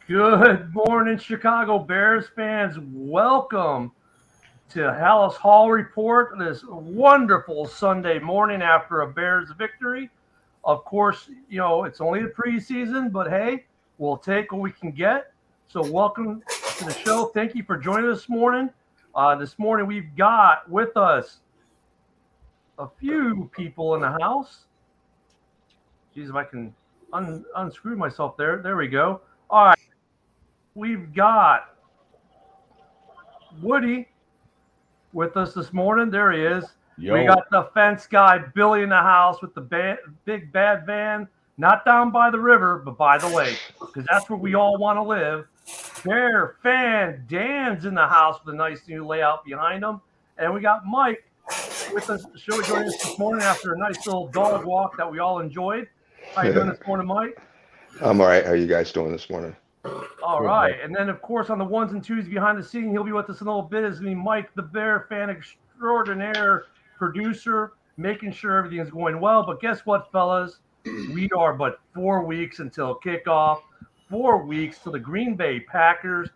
Good morning, Chicago Bears fans. Welcome to Halas Hall Report this wonderful Sunday morning after a Bears victory. Of course, it's only the preseason, but hey, we'll take what we can get. So welcome to the show. Thank you for joining us this morning. This morning we've got with us a few people in the house. Geez, if I can unscrew myself there. There we go. All right. We've got Woody with us this morning. There he is. Yo. We got the fence guy, Billy, in the house with the big bad van, not down by the river, but by the lake, because that's where we all want to live. Bear fan Dan's in the house with a nice new layout behind him. And we got Mike with us, joining us this morning after a nice little dog walk that we all enjoyed. How you doing this morning, Mike? I'm all right. How are you guys doing this morning? All right. And then, of course, on the ones and twos behind the scene, he'll be with us in a little bit, is Mike, the Bear fan extraordinaire producer, making sure everything is going well. But guess what, fellas? We are but 4 weeks until kickoff, 4 weeks till the Green Bay Packers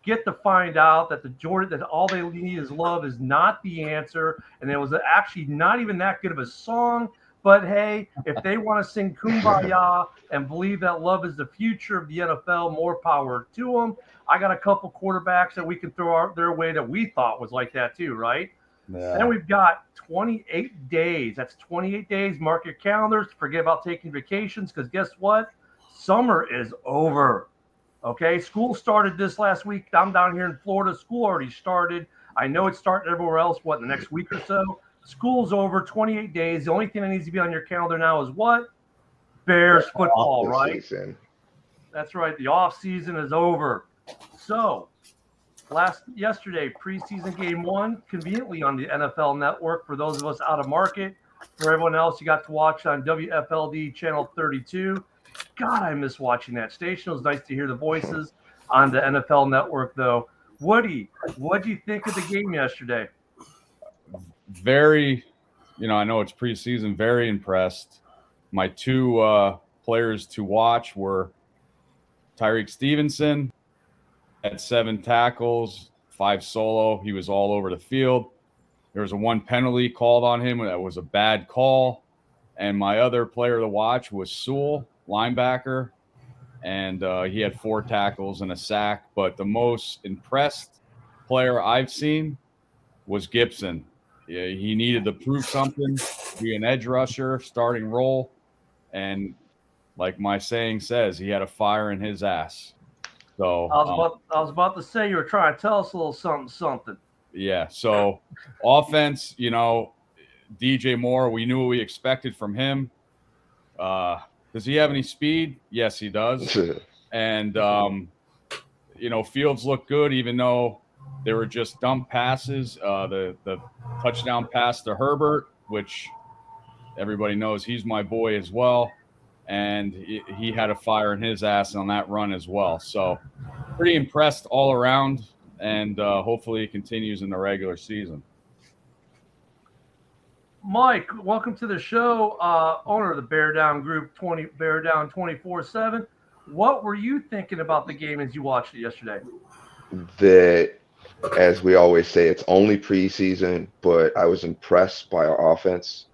get to find out that that all they need is love is not the answer. And it was actually not even that good of a song. But hey, if they want to sing Kumbaya and believe that love is the future of the NFL, more power to them. I got a couple quarterbacks that we can throw out their way that we thought was like that too, right? Yeah. Then we've got 28 days. That's 28 days. Mark your calendars. Forget about taking vacations, because guess what? Summer is over. Okay, school started this last week. I'm down here in Florida. School already started. I know it's starting everywhere else, in the next week or so. School's over, 28 days. The only thing that needs to be on your calendar now is what? Bears football, right? Season. That's right. The off season is over. So, yesterday, preseason game 1, conveniently on the NFL Network for those of us out of market. For everyone else, you got to watch on WFLD channel 32. God, I miss watching that station. It was nice to hear the voices on the NFL Network, though. Woody, what do you think of the game yesterday? Very, I know it's preseason, very impressed. My two players to watch were Tyreek Stevenson at 7 tackles, 5 solo. He was all over the field. There was a 1 penalty called on him. That was a bad call. And my other player to watch was Sewell, linebacker. And he had 4 tackles and a sack. But the most impressed player I've seen was Gibson. Yeah, he needed to prove something, be an edge rusher, starting role. And like my saying says, he had a fire in his ass. So I was about to say you were trying to tell us a little something. Yeah. So offense, DJ Moore, we knew what we expected from him. Does he have any speed? Yes, he does. And, Fields looked good, even though they were just dump passes. The touchdown pass to Herbert, which everybody knows he's my boy as well. And he had a fire in his ass on that run as well. So pretty impressed all around, and hopefully it continues in the regular season. Mike, welcome to the show. Owner of the Bear Down Group, Bear Down 24/7. What were you thinking about the game as you watched it yesterday? That, as we always say, it's only preseason, but I was impressed by our offense.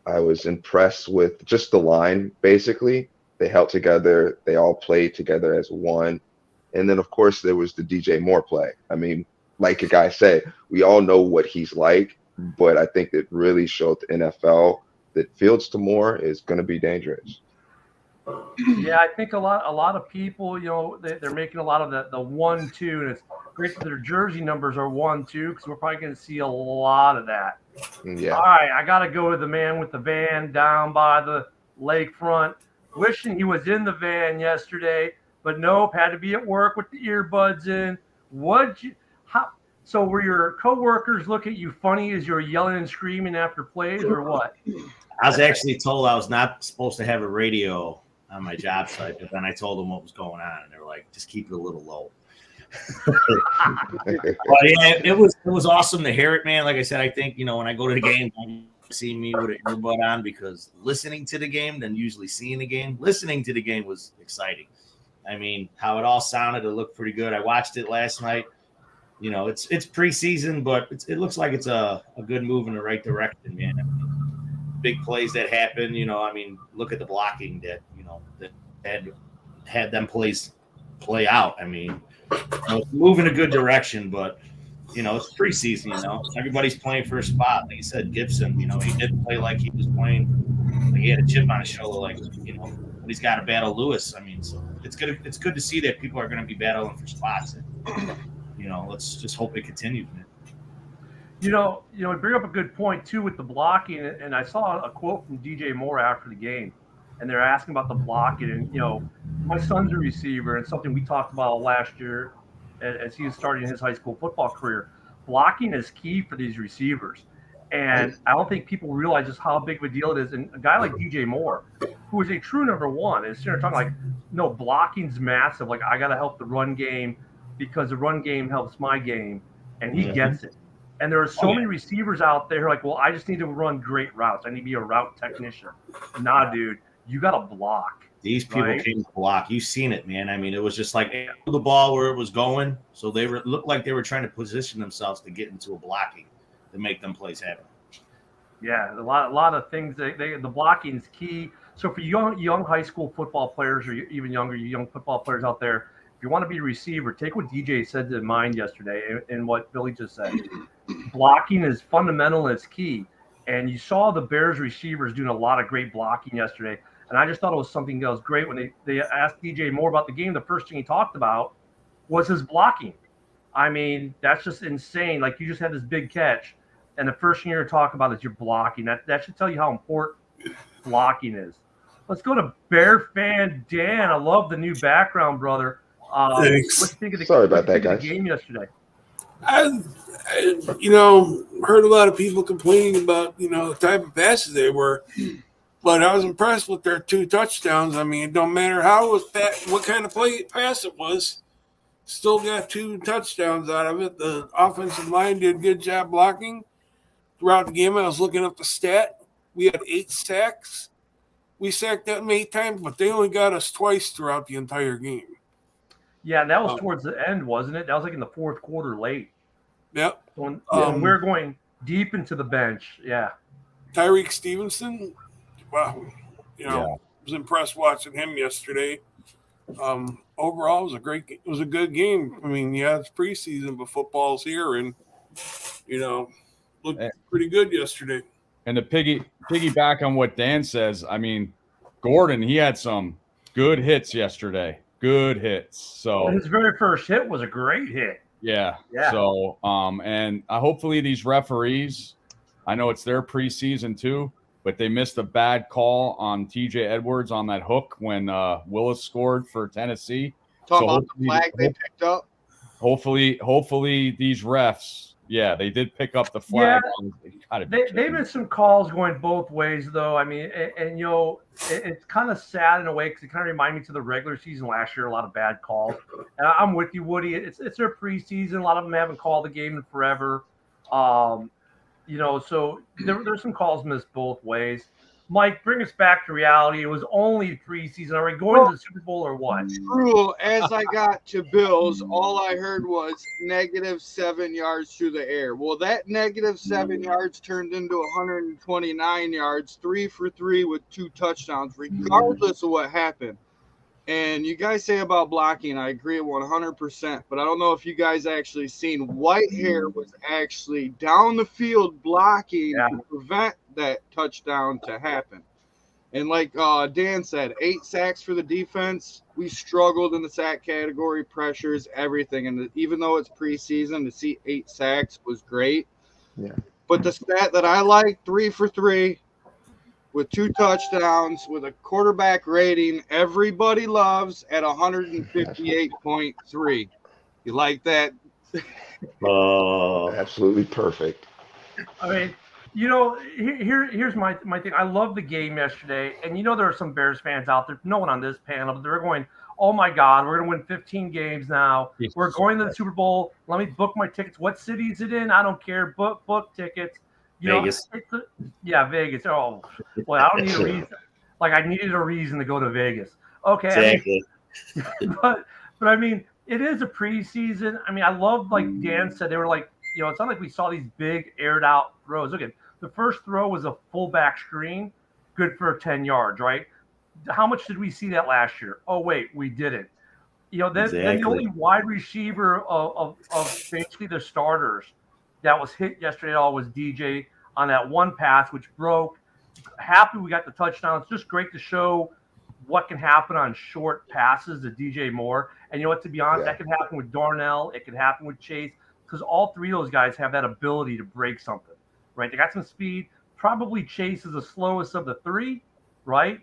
I was impressed with just the line, basically. They held together. They all played together as one. And then, of course, there was the DJ Moore play. I mean, like a guy said, we all know what he's like, but I think it really showed the NFL that Fields to Moore is going to be dangerous. Yeah, I think a lot of people, they're making a lot of the 1-2, and it's great that their jersey numbers are 1-2, because we're probably going to see a lot of that. Yeah. All right, I got to go with the man with the van down by the lakefront. Wishing he was in the van yesterday, but nope, had to be at work with the earbuds in. So were your coworkers look at you funny as you were yelling and screaming after plays, or what? I was actually told I was not supposed to have a radio on my job site, but then I told them what was going on, and they were like, just keep it a little low. But yeah, it was awesome to hear it, man. Like I said, I think, when I go to the game, you see me with an earbud on, because listening to the game, then usually seeing the game, listening to the game was exciting. I mean, how it all sounded, it looked pretty good. I watched it last night. You know, it's preseason, but it looks like it's a good move in the right direction, man. I mean, big plays that happen, you know, I mean, look at the blocking that, you know, that had them plays play out. I mean, you know, it's moving a good direction, but you know, it's preseason, you know. Everybody's playing for a spot. Like you said, Gibson, you know, he didn't play like he was playing, like he had a chip on his shoulder, like, you know, but he's got to battle Lewis. I mean, so it's good to see that people are going to be battling for spots. And, you know, let's just hope it continues, man. You know, bring up a good point too with the blocking, and I saw a quote from DJ Moore after the game, and they're asking about the blocking, and you know, my son's a receiver, and something we talked about last year as he was starting his high school football career. Blocking is key for these receivers, and I don't think people realize just how big of a deal it is. And a guy like DJ Moore, who is a true number one, is sitting there talking like, no, blocking's massive. Like, I got to help the run game because the run game helps my game, and he gets it. And there are so many receivers out there like, well, I just need to run great routes. I need to be a route technician. Nah, dude, you got to block. These people came to block. You've seen it, man. I mean, it was just like the ball where it was going. So they looked like they were trying to position themselves to get into a blocking to make them plays happen. Yeah, a lot of things. The blocking is key. So for young high school football players, or even younger young football players out there, if you want to be a receiver, take what DJ said to mind yesterday and what Billy just said. Blocking is fundamental and it's key. And you saw the Bears receivers doing a lot of great blocking yesterday. And I just thought it was something that was great when they asked DJ more about the game. The first thing he talked about was his blocking. I mean, that's just insane. Like, you just had this big catch, and the first thing you're talking about is your blocking. That should tell you how important blocking is. Let's go to Bear fan Dan. I love the new background, brother. Thanks. What do you think of the, Sorry about that, guys. The game yesterday? I heard a lot of people complaining about, the type of passes they were, but I was impressed with their 2 touchdowns. I mean, it don't matter what kind of pass it was, still got 2 touchdowns out of it. The offensive line did a good job blocking throughout the game. I was looking up the stat. We had 8 sacks. We sacked them 8 times, but they only got us twice throughout the entire game. Yeah, and that was towards the end, wasn't it? That was like in the fourth quarter late. Yep. When we're going deep into the bench. Yeah. Tyreek Stevenson, wow. Was impressed watching him yesterday. Overall, it was a good game. I mean, yeah, it's preseason, but football's here, and looked pretty good yesterday. And to piggyback on what Dan says, I mean, Gordon, he had some good hits yesterday. Good hits. So his very first hit was a great hit. Yeah. So and hopefully these referees, I know it's their preseason too, but they missed a bad call on TJ Edwards on that hook when Willis scored for Tennessee. Talking about the flag they picked up. Hopefully these refs, they did pick up the flag. Yeah, they've been some calls going both ways, though. I mean, and it's kind of sad in a way because it kind of reminded me to the regular season last year, a lot of bad calls. And I'm with you, Woody. It's their preseason. A lot of them haven't called the game in forever. So there's some calls missed both ways. Mike, bring us back to reality. It was only preseason. Are we going to the Super Bowl or what? True. As I got to Bills, all I heard was -7 yards through the air. Well, that -7 yards turned into 129 yards, 3 for 3 with 2 touchdowns, regardless of what happened. And you guys say about blocking, I agree 100%, but I don't know if you guys actually seen Whitehair was actually down the field blocking to prevent that touchdown to happen. And like Dan said, 8 sacks for the defense. We struggled in the sack category, pressures, everything. And even though it's preseason, to see 8 sacks was great. Yeah. But the stat that I like, 3 for 3 with 2 touchdowns with a quarterback rating everybody loves at 158.3. You like that? Absolutely perfect. I mean, here's my thing. I love the game yesterday, and there are some Bears fans out there, no one on this panel, but they're going, oh my God, we're going to win 15 games now. We're going to the Super Bowl. Let me book my tickets. What city is it in? I don't care. Book tickets. Vegas. Vegas. Oh, well, I don't need a reason. Like, I needed a reason to go to Vegas. Okay. Exactly. but I mean, it is a preseason. I mean, I love, like Dan said, they were like, it's not like we saw these big aired out throws. Look at the first throw was a fullback screen, good for 10 yards, right? How much did we see that last year? Oh wait, we didn't. Then the only wide receiver of basically the starters that was hit yesterday at all was DJ on that one pass, which broke. Happy we got the touchdown. It's just great to show what can happen on short passes to DJ Moore. And you know what, to be honest, that can happen with Darnell. It can happen with Chase, because all three of those guys have that ability to break something, right? They got some speed. Probably Chase is the slowest of the three, right?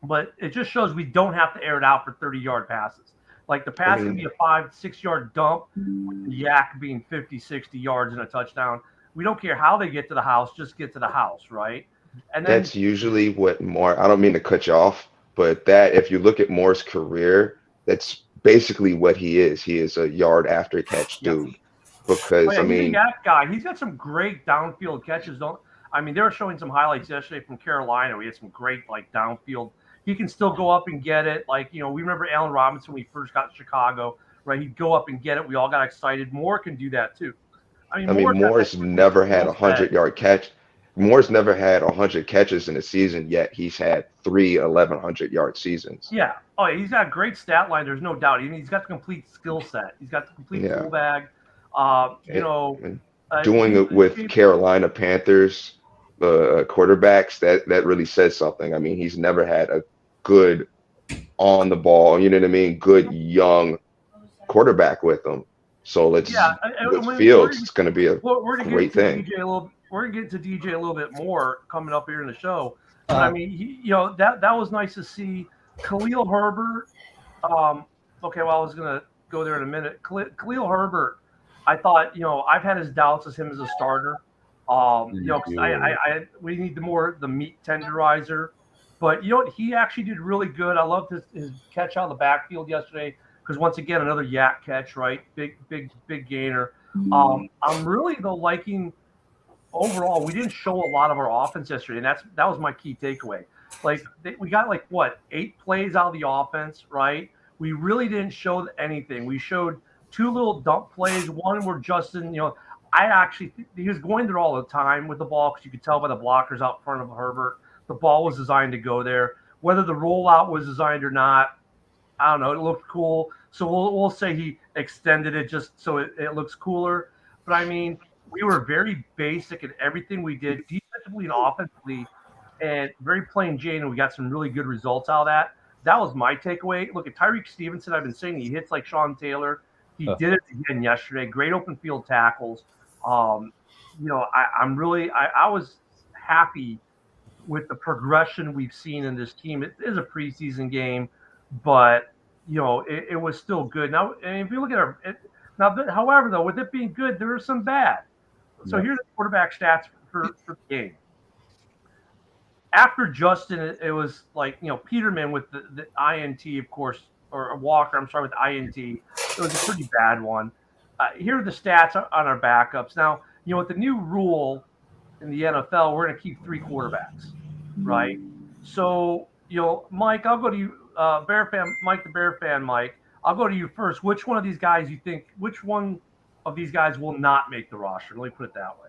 But it just shows we don't have to air it out for 30-yard passes. Like the pass can be a 5-6 yard dump, with the yak being 50, 60 yards and a touchdown. We don't care how they get to the house, just get to the house, right? And then, that's usually what Moore, I don't mean to cut you off, but that if you look at Moore's career, that's basically what he is. He is a yard after catch dude. Because he's a yak guy. He's got some great downfield catches. They were showing some highlights yesterday from Carolina. We had some great downfield. He can still go up and get it. We remember Allen Robinson when we first got to Chicago, right? He'd go up and get it. We all got excited. Moore can do that too. Moore's never had 100-yard catch. Moore's never had 100 catches in a season, yet he's had 3 1,100-yard seasons. Yeah. Oh, he's got a great stat line. There's no doubt. He's got the complete skill set. He's got the complete full bag. Doing it with Carolina Panthers quarterbacks, that really says something. I mean, he's never had a good on the ball, good young quarterback with him. So with Fields, it's going to be a great thing. We're going to get to DJ a little bit more coming up here in the show. That was nice to see. Khalil Herbert. I was going to go there in a minute. Khalil Herbert, I thought, I've had his doubts as him as a starter. We need the meat tenderizer. But he actually did really good. I loved his catch out of the backfield yesterday, because once again, another yak catch, right? Big gainer. I'm really liking overall. We didn't show a lot of our offense yesterday, and that was my key takeaway. We got 8 plays out of the offense, right? We really didn't show anything. We showed 2 little dump plays. One where Justin, I actually think he was going there all the time with the ball, because you could tell by the blockers out front of Herbert. The ball was designed to go there. Whether the rollout was designed or not, I don't know. It looked cool. So we'll say he extended it just so it looks cooler. But, we were very basic in everything we did, defensively and offensively, and very plain Jane, and we got some really good results out of that. That was my takeaway. Look at Tyreek Stevenson. I've been saying he hits like Sean Taylor. He did it again yesterday. Great open field tackles. I was happy with the progression we've seen in this team. It is a preseason game, but it was still good. Now, and if you look at however, though, with it being good, there were some bad. So here's the quarterback stats for the game. After Justin, it was Peterman with the INT, of course, or Walker. I'm sorry, with the INT. It was a pretty bad one. Here are the stats on our backups. Now, with the new rule in the NFL, we're going to keep 3 quarterbacks, right? So, Mike, I'll go to you, Bear fan, Mike, the Bear fan, Mike. I'll go to you first. Which one of these guys will not make the roster? Let me put it that way.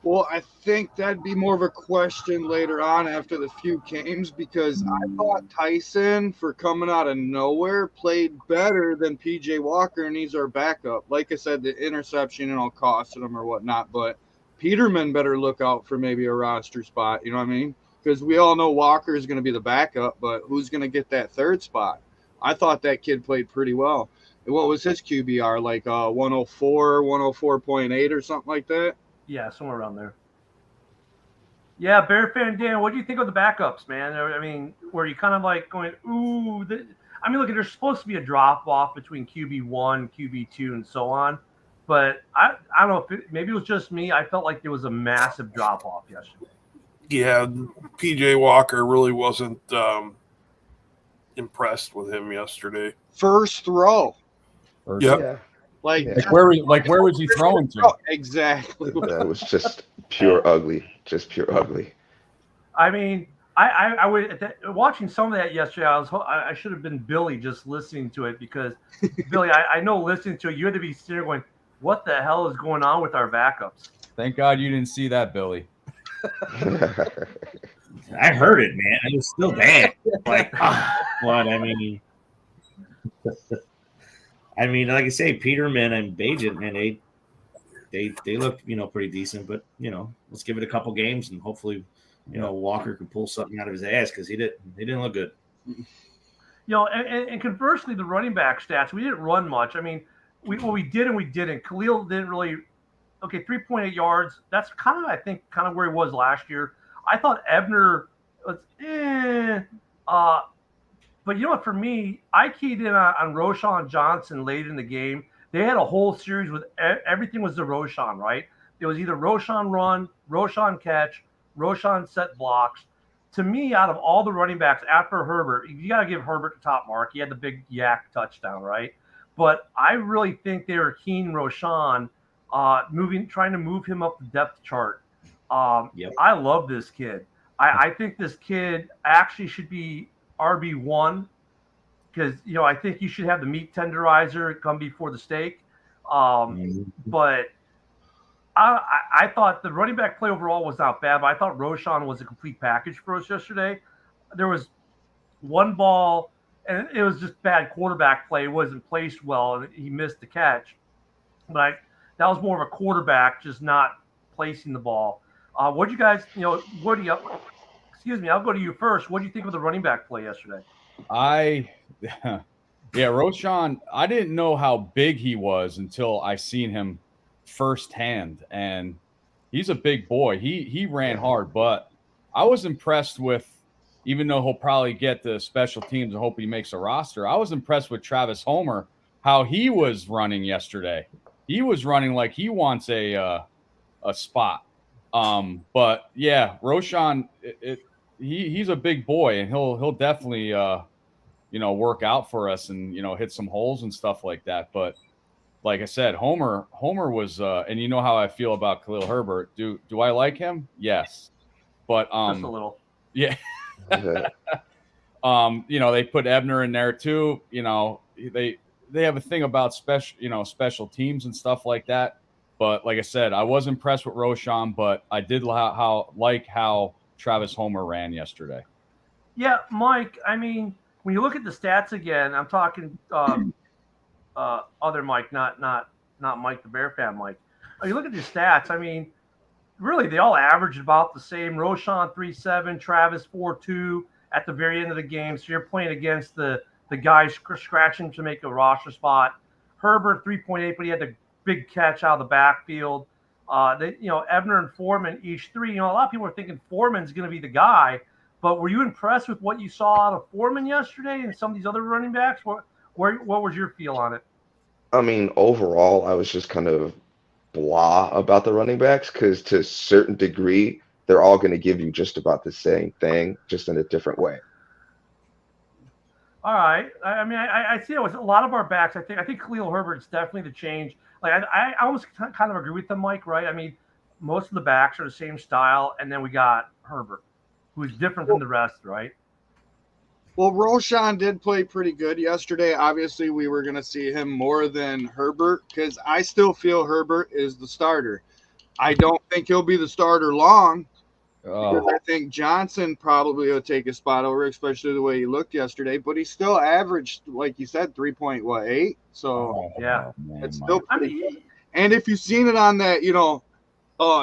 Well, I think that'd be more of a question later on after the few games, because I thought Tyson, for coming out of nowhere, played better than PJ Walker, and he's our backup. Like I said, the interception and all costed him or whatnot, but Peterman better look out for maybe a roster spot, you know what I mean? Because we all know Walker is going to be the backup, but who's going to get that 3rd spot? I thought that kid played pretty well. What was his QBR, 104, 104.8 or something like that? Yeah, somewhere around there. Yeah, Bear fan Dan, what do you think of the backups, man? Were you kind of going, ooh? Look, there's supposed to be a drop-off between QB1, QB2, and so on. But I don't know, maybe it was just me. I felt like there was a massive drop-off yesterday. Yeah, PJ Walker really wasn't impressed with him yesterday. First throw. Yep. Yeah. Where was he throwing to? Oh, exactly. That was just pure ugly. Just pure ugly. I I would watching some of that yesterday. I should have been Billy just listening to it because Billy, I know listening to it, you had to be sitting there going, "What the hell is going on with our backups?" Thank God you didn't see that, Billy. I heard it, man. It was still bad. Like, what? I mean, like I say, Peterman and Bajent, man, they look, pretty decent. But let's give it a couple games and hopefully, Walker can pull something out of his ass because he didn't look good. And conversely, the running back stats, we didn't run much. I mean, we did and we didn't. Khalil didn't really. Okay, 3.8 yards. That's I think where he was last year. I thought Ebner was but you know what? For me, I keyed in on Roshan Johnson late in the game. They had a whole series with everything was the Roshan, right? It was either Roshan run, Roshan catch, Roshan set blocks. To me, out of all the running backs after Herbert, you got to give Herbert the top mark. He had the big yak touchdown, right? But I really think they were keen Roshan, trying to move him up the depth chart. Yep. I love this kid. I think this kid actually should be RB1 because I think you should have the meat tenderizer come before the steak. But I thought the running back play overall was not bad, but I thought Roshan was a complete package for us yesterday. There was one ball, and it was just bad quarterback play. It wasn't placed well, and he missed the catch. But that was more of a quarterback just not placing the ball. What do you guys, excuse me, I'll go to you first. What do you think of the running back play yesterday? Roshan, I didn't know how big he was until I seen him firsthand, and he's a big boy. He ran hard, but I was impressed with, even though he'll probably get the special teams and hope he makes a roster, I was impressed with Travis Homer, how he was running yesterday. He was running like he wants a spot. But yeah, Roshan, he's a big boy, and he'll definitely work out for us and hit some holes and stuff like that. But like I said, Homer was, and you know how I feel about Khalil Herbert. Do I like him? Yes, but just a little. Yeah. They put Ebner in there too. They have a thing about special teams and stuff like that. But like I said, I was impressed with Roshan, but I did like how Travis Homer ran yesterday. Yeah, Mike. I mean, when you look at the stats again, I'm talking other Mike, not Mike the Bear fan Mike. You look at the stats. I mean, really, they all averaged about the same. Roshan 3.7, Travis 4.2 at the very end of the game. So you're playing against the guys scratching to make a roster spot. Herbert 3.8, but he had the big catch out of the backfield. Ebner and Foreman each 3. A lot of people are thinking Foreman's going to be the guy. But were you impressed with what you saw out of Foreman yesterday and some of these other running backs? What was your feel on it? I mean, overall, I was just kind of blah about the running backs because to a certain degree, they're all going to give you just about the same thing, just in a different way. All right. I mean, I see it was a lot of our backs. I think Khalil Herbert's definitely the change. Like I almost kind of agree with them, Mike. Right? I mean, most of the backs are the same style, and then we got Herbert, who's different from the rest, right? Well, Roshan did play pretty good yesterday. Obviously, we were going to see him more than Herbert because I still feel Herbert is the starter. I don't think he'll be the starter long because I think Johnson probably will take a spot over, especially the way he looked yesterday. But he still averaged, like you said, 3.8. So yeah, it's still pretty. And if you've seen it on that,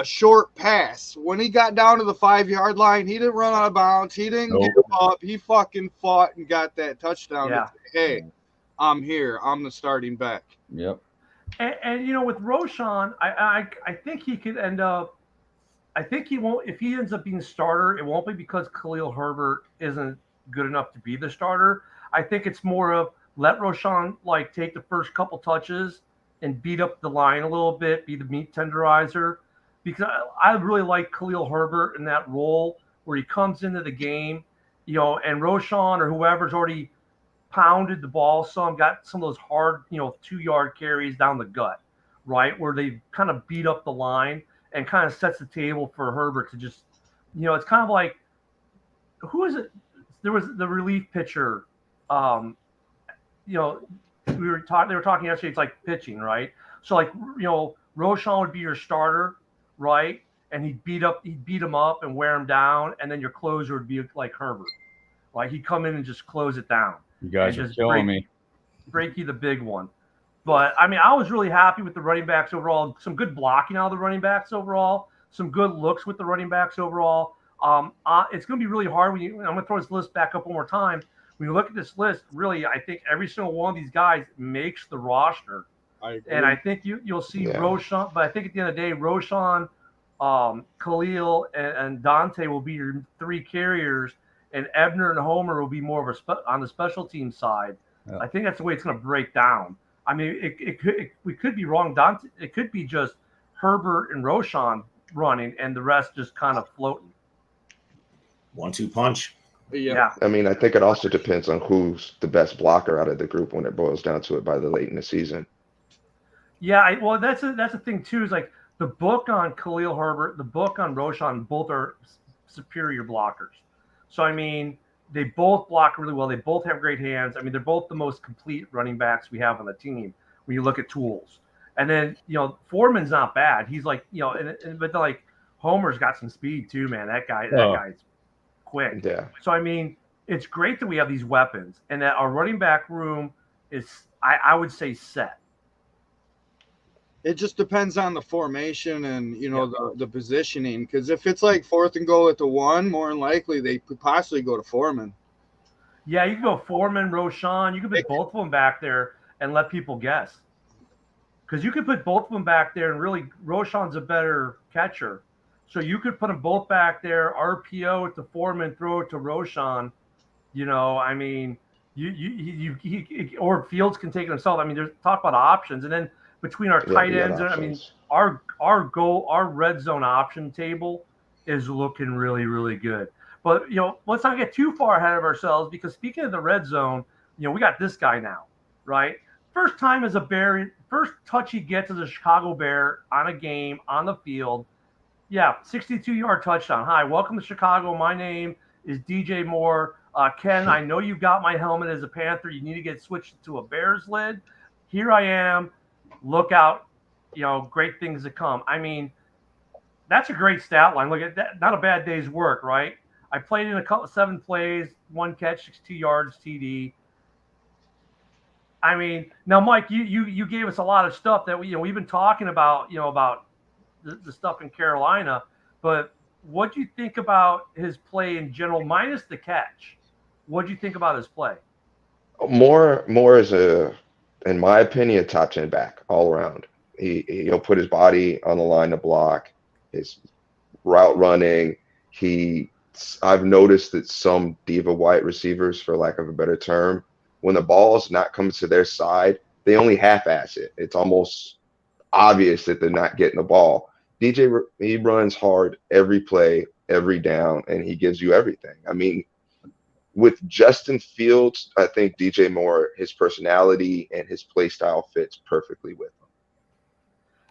short pass. When he got down to the 5-yard line, he didn't run out of bounds. He didn't give up. He fucking fought and got that touchdown. Yeah. Hey, I'm here. I'm the starting back. Yep. And with Roshan, I think he could end up. I think he won't. If he ends up being starter, it won't be because Khalil Herbert isn't good enough to be the starter. I think it's more of let Roshan take the first couple touches and beat up the line a little bit, be the meat tenderizer. Because I really like Khalil Herbert in that role where he comes into the game, and Roshan or whoever's already pounded the ball some, got some of those hard, 2-yard carries down the gut, right, where they kind of beat up the line and kind of sets the table for Herbert to just, it's kind of like who is it? There was the relief pitcher. You know, they were talking yesterday. It's like pitching, right? So like, Roshan would be your starter, right? And he'd beat him up and wear him down, and then your closer would be like Herbert, right? He'd come in and just close it down. You guys and are just killing me. break you the big one. But I mean, I was really happy with the running backs overall. Some good blocking out of the running backs overall. Some good looks with the running backs overall. It's going to be really hard I'm going to throw this list back up one more time. When you look at this list, really, I think every single one of these guys makes the roster. And I think you'll see Roshan. But I think at the end of the day, Roshan, Khalil, and Dante will be your three carriers, and Ebner and Homer will be more of on the special team side. Yeah. I think that's the way it's going to break down. I mean, we could be wrong. Dante, it could be just Herbert and Roshan running, and the rest just kind of floating. 1-2 punch. Yeah. I mean, I think it also depends on who's the best blocker out of the group when it boils down to it by the late in the season. Yeah, well, that's a thing too. Is like the book on Khalil Herbert, the book on Roshan, both are superior blockers. So I mean, they both block really well. They both have great hands. I mean, they're both the most complete running backs we have on the team when you look at tools. And then Foreman's not bad. He's like but like Homer's got some speed too, man. That guy's quick. Yeah. So I mean, it's great that we have these weapons and that our running back room is, I would say, set. It just depends on the formation and the positioning. Because if it's like 4th and goal at the 1, more than likely they could possibly go to Foreman. Yeah, you can go Foreman, Roshan. You can put both of them back there and let people guess. Because you could put both of them back there, and really Roshan's a better catcher. So you could put them both back there, RPO it to Foreman, throw it to Roshan. I mean, or Fields can take it himself. I mean, there's talk about options, and then between our tight ends, I mean, our red zone option table is looking really, really good. But let's not get too far ahead of ourselves, because speaking of the red zone, we got this guy now, right? First time as a Bear, first touch he gets as a Chicago Bear on a game on the field. Yeah, 62-yard touchdown. Hi, welcome to Chicago. My name is DJ Moore. Ken, I know you've got my helmet as a Panther. You need to get switched to a Bears lid. Here I am. Look out. Great things to come. I mean, that's a great stat line. Look at that. Not a bad day's work, right? I played in 7 plays, 1 catch, 62 yards, TD. I mean, now, Mike, you gave us a lot of stuff that we've been talking about, about the stuff in Carolina, but what do you think about his play in general, minus the catch? What do you think about his play? More as in my opinion, a top 10 back all around. He'll put his body on the line to block, his route running. I've noticed that some diva white receivers, for lack of a better term, when the ball's not coming to their side, they only half-ass it. It's almost obvious that they're not getting the ball. DJ, he runs hard every play, every down, and he gives you everything. I mean, with Justin Fields, I think DJ Moore, his personality and his play style fits perfectly with him.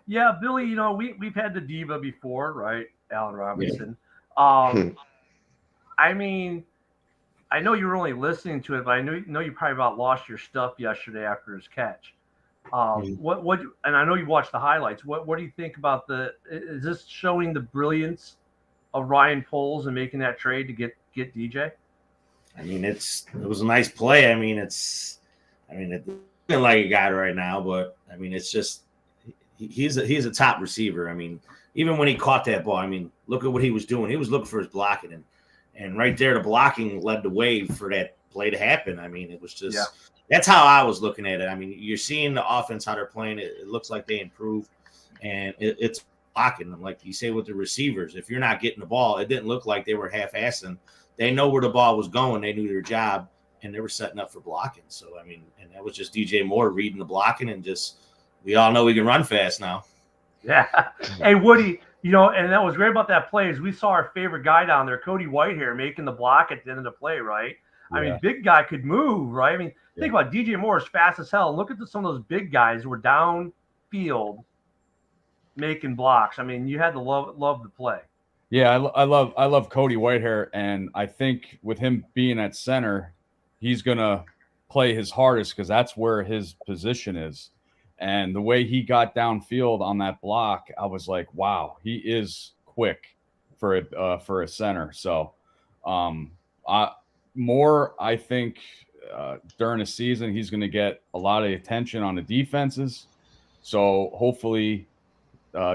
Yeah, Billy, we've had the diva before, right? Allen Robinson. Yeah. I mean, I know you were only listening to it, but I know you probably about lost your stuff yesterday after his catch. What and I know you watched the highlights. What do you think about is this showing the brilliance of Ryan Poles and making that trade to get DJ? I mean, it was a nice play. I mean, it's looking like a guy right now, but I mean, it's just he's a top receiver. I mean, even when he caught that ball, I mean, look at what he was doing. He was looking for his blocking, and right there, the blocking led the way for that play to happen. I mean, it was just that's how I was looking at it. I mean, you're seeing the offense, how they're playing. It looks like they improved, and it's blocking. Like you say with the receivers, if you're not getting the ball, it didn't look like they were half-assing. They know where the ball was going. They knew their job, and they were setting up for blocking. So, I mean, and that was just DJ Moore reading the blocking, and just we all know he can run fast now. Yeah. Hey, Woody, and that was great about that play is we saw our favorite guy down there, Cody Whitehair, making the block at the end of the play, right? Yeah. I mean, big guy could move, right? I mean, think about DJ Moore is fast as hell. And look at some of those big guys who were downfield making blocks. I mean, you had to love the play. Yeah, I love Cody Whitehair, and I think with him being at center, he's gonna play his hardest because that's where his position is. And the way he got downfield on that block, I was like, wow, he is quick for a center. So, um, I I think during the season he's going to get a lot of attention on the defenses. So hopefully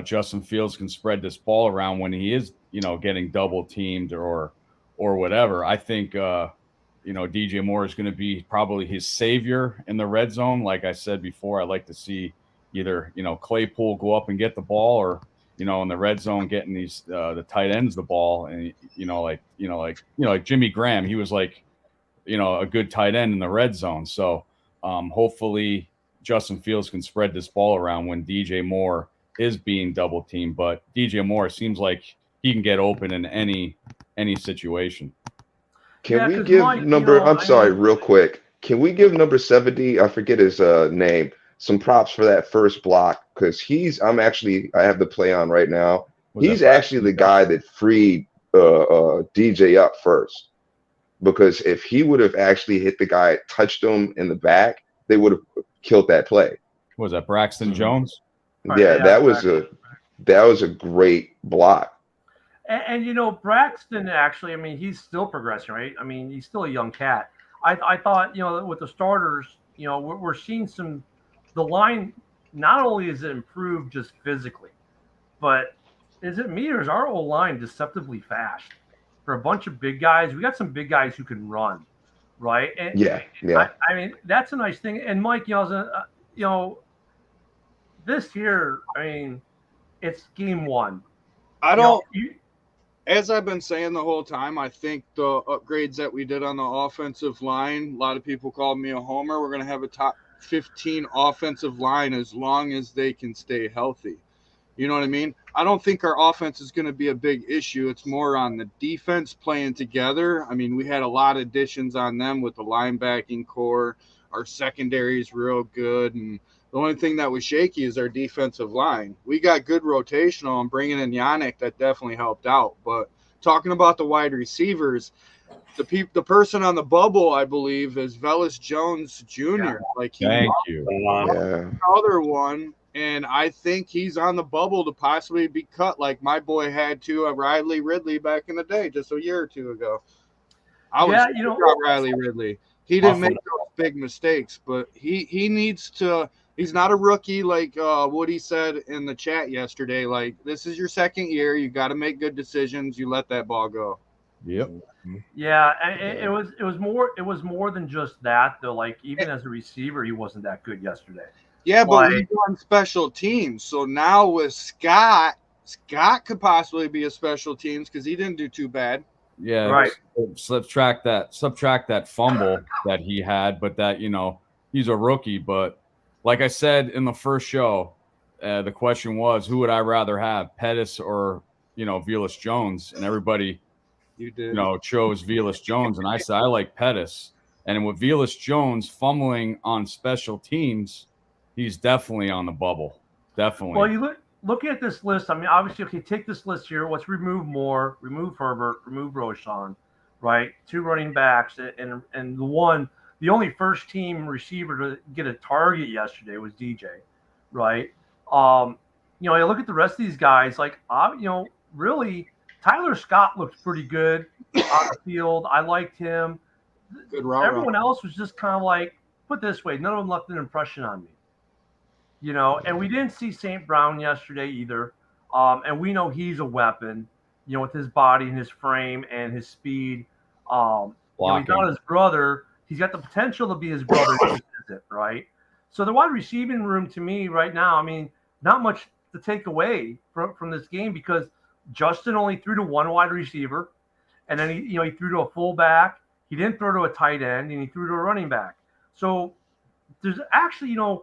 Justin Fields can spread this ball around when he is, getting double teamed or whatever. I think DJ Moore is going to be probably his savior in the red zone. Like I said before, I like to see either Claypool go up and get the ball, or in the red zone getting these the tight ends the ball, and like Jimmy Graham, he was like a good tight end in the red zone. So hopefully Justin Fields can spread this ball around when DJ Moore is being double teamed. But DJ Moore seems like he can get open in any situation. Can we give number? I'm sorry, real quick. Can we give number 70? I forget his name. Some props for that first block because I have the play on right now. He's actually the guy that freed DJ up first. Because if he would have actually hit the guy, touched him in the back, they would have killed that play. Was that Braxton Jones? Yeah, that was a great block. And Braxton actually, I mean, he's still progressing, right? I mean, he's still a young cat. I thought, with the starters, we're seeing the line, not only is it improved just physically, but is it me or is our old line deceptively fast? For a bunch of big guys, we got some big guys who can run, right? And yeah. I mean, that's a nice thing. And Mike, this here, I mean, it's game one. As I've been saying the whole time, I think the upgrades that we did on the offensive line, a lot of people called me a homer. We're going to have a top 15 offensive line as long as they can stay healthy. You know what I mean? I don't think our offense is going to be a big issue. It's more on the defense playing together. I mean, we had a lot of additions on them with the linebacking core. Our secondary is real good. And the only thing that was shaky is our defensive line. We got good rotational, and bringing in Yannick, that definitely helped out. But talking about the wide receivers, the person on the bubble, I believe, is Velus Jones Jr. Yeah. Like Thank you. Other one. And I think he's on the bubble to possibly be cut like my boy had to Riley Ridley back in the day, just a year or two ago. I was about Riley Ridley. He didn't make those big mistakes, but he needs to – he's not a rookie like Woody said in the chat yesterday. Like, this is your second year. You got to make good decisions. You let that ball go. Yep. Yeah, it was more than just that though. Like, even as a receiver, he wasn't that good yesterday. Yeah, but he's on special teams. So now with Scott could possibly be a special teams because he didn't do too bad. Yeah, right. Subtract that fumble that he had, but that he's a rookie. But like I said in the first show, the question was, who would I rather have, Pettis or Velus Jones? And everybody chose Velus Jones, and I said I like Pettis. And with Velus Jones fumbling on special teams, he's definitely on the bubble. Definitely. Well, you look at this list. I mean, obviously, okay, take this list here. Let's remove Moore, remove Herbert, remove Roschon, right? 2 running backs, and the only first team receiver to get a target yesterday was DJ, right? You look at the rest of these guys. Like, really, Tyler Scott looked pretty good on the field. I liked him. Good route. Everyone else was just kind of like, put this way, none of them left an impression on me. And we didn't see St. Brown yesterday either. And we know he's a weapon, with his body and his frame and his speed. He's not his brother. He's got the potential to be his brother, right? So the wide receiving room to me right now, I mean, not much to take away from this game because Justin only threw to one wide receiver. And then he threw to a fullback. He didn't throw to a tight end, and he threw to a running back. So there's actually, a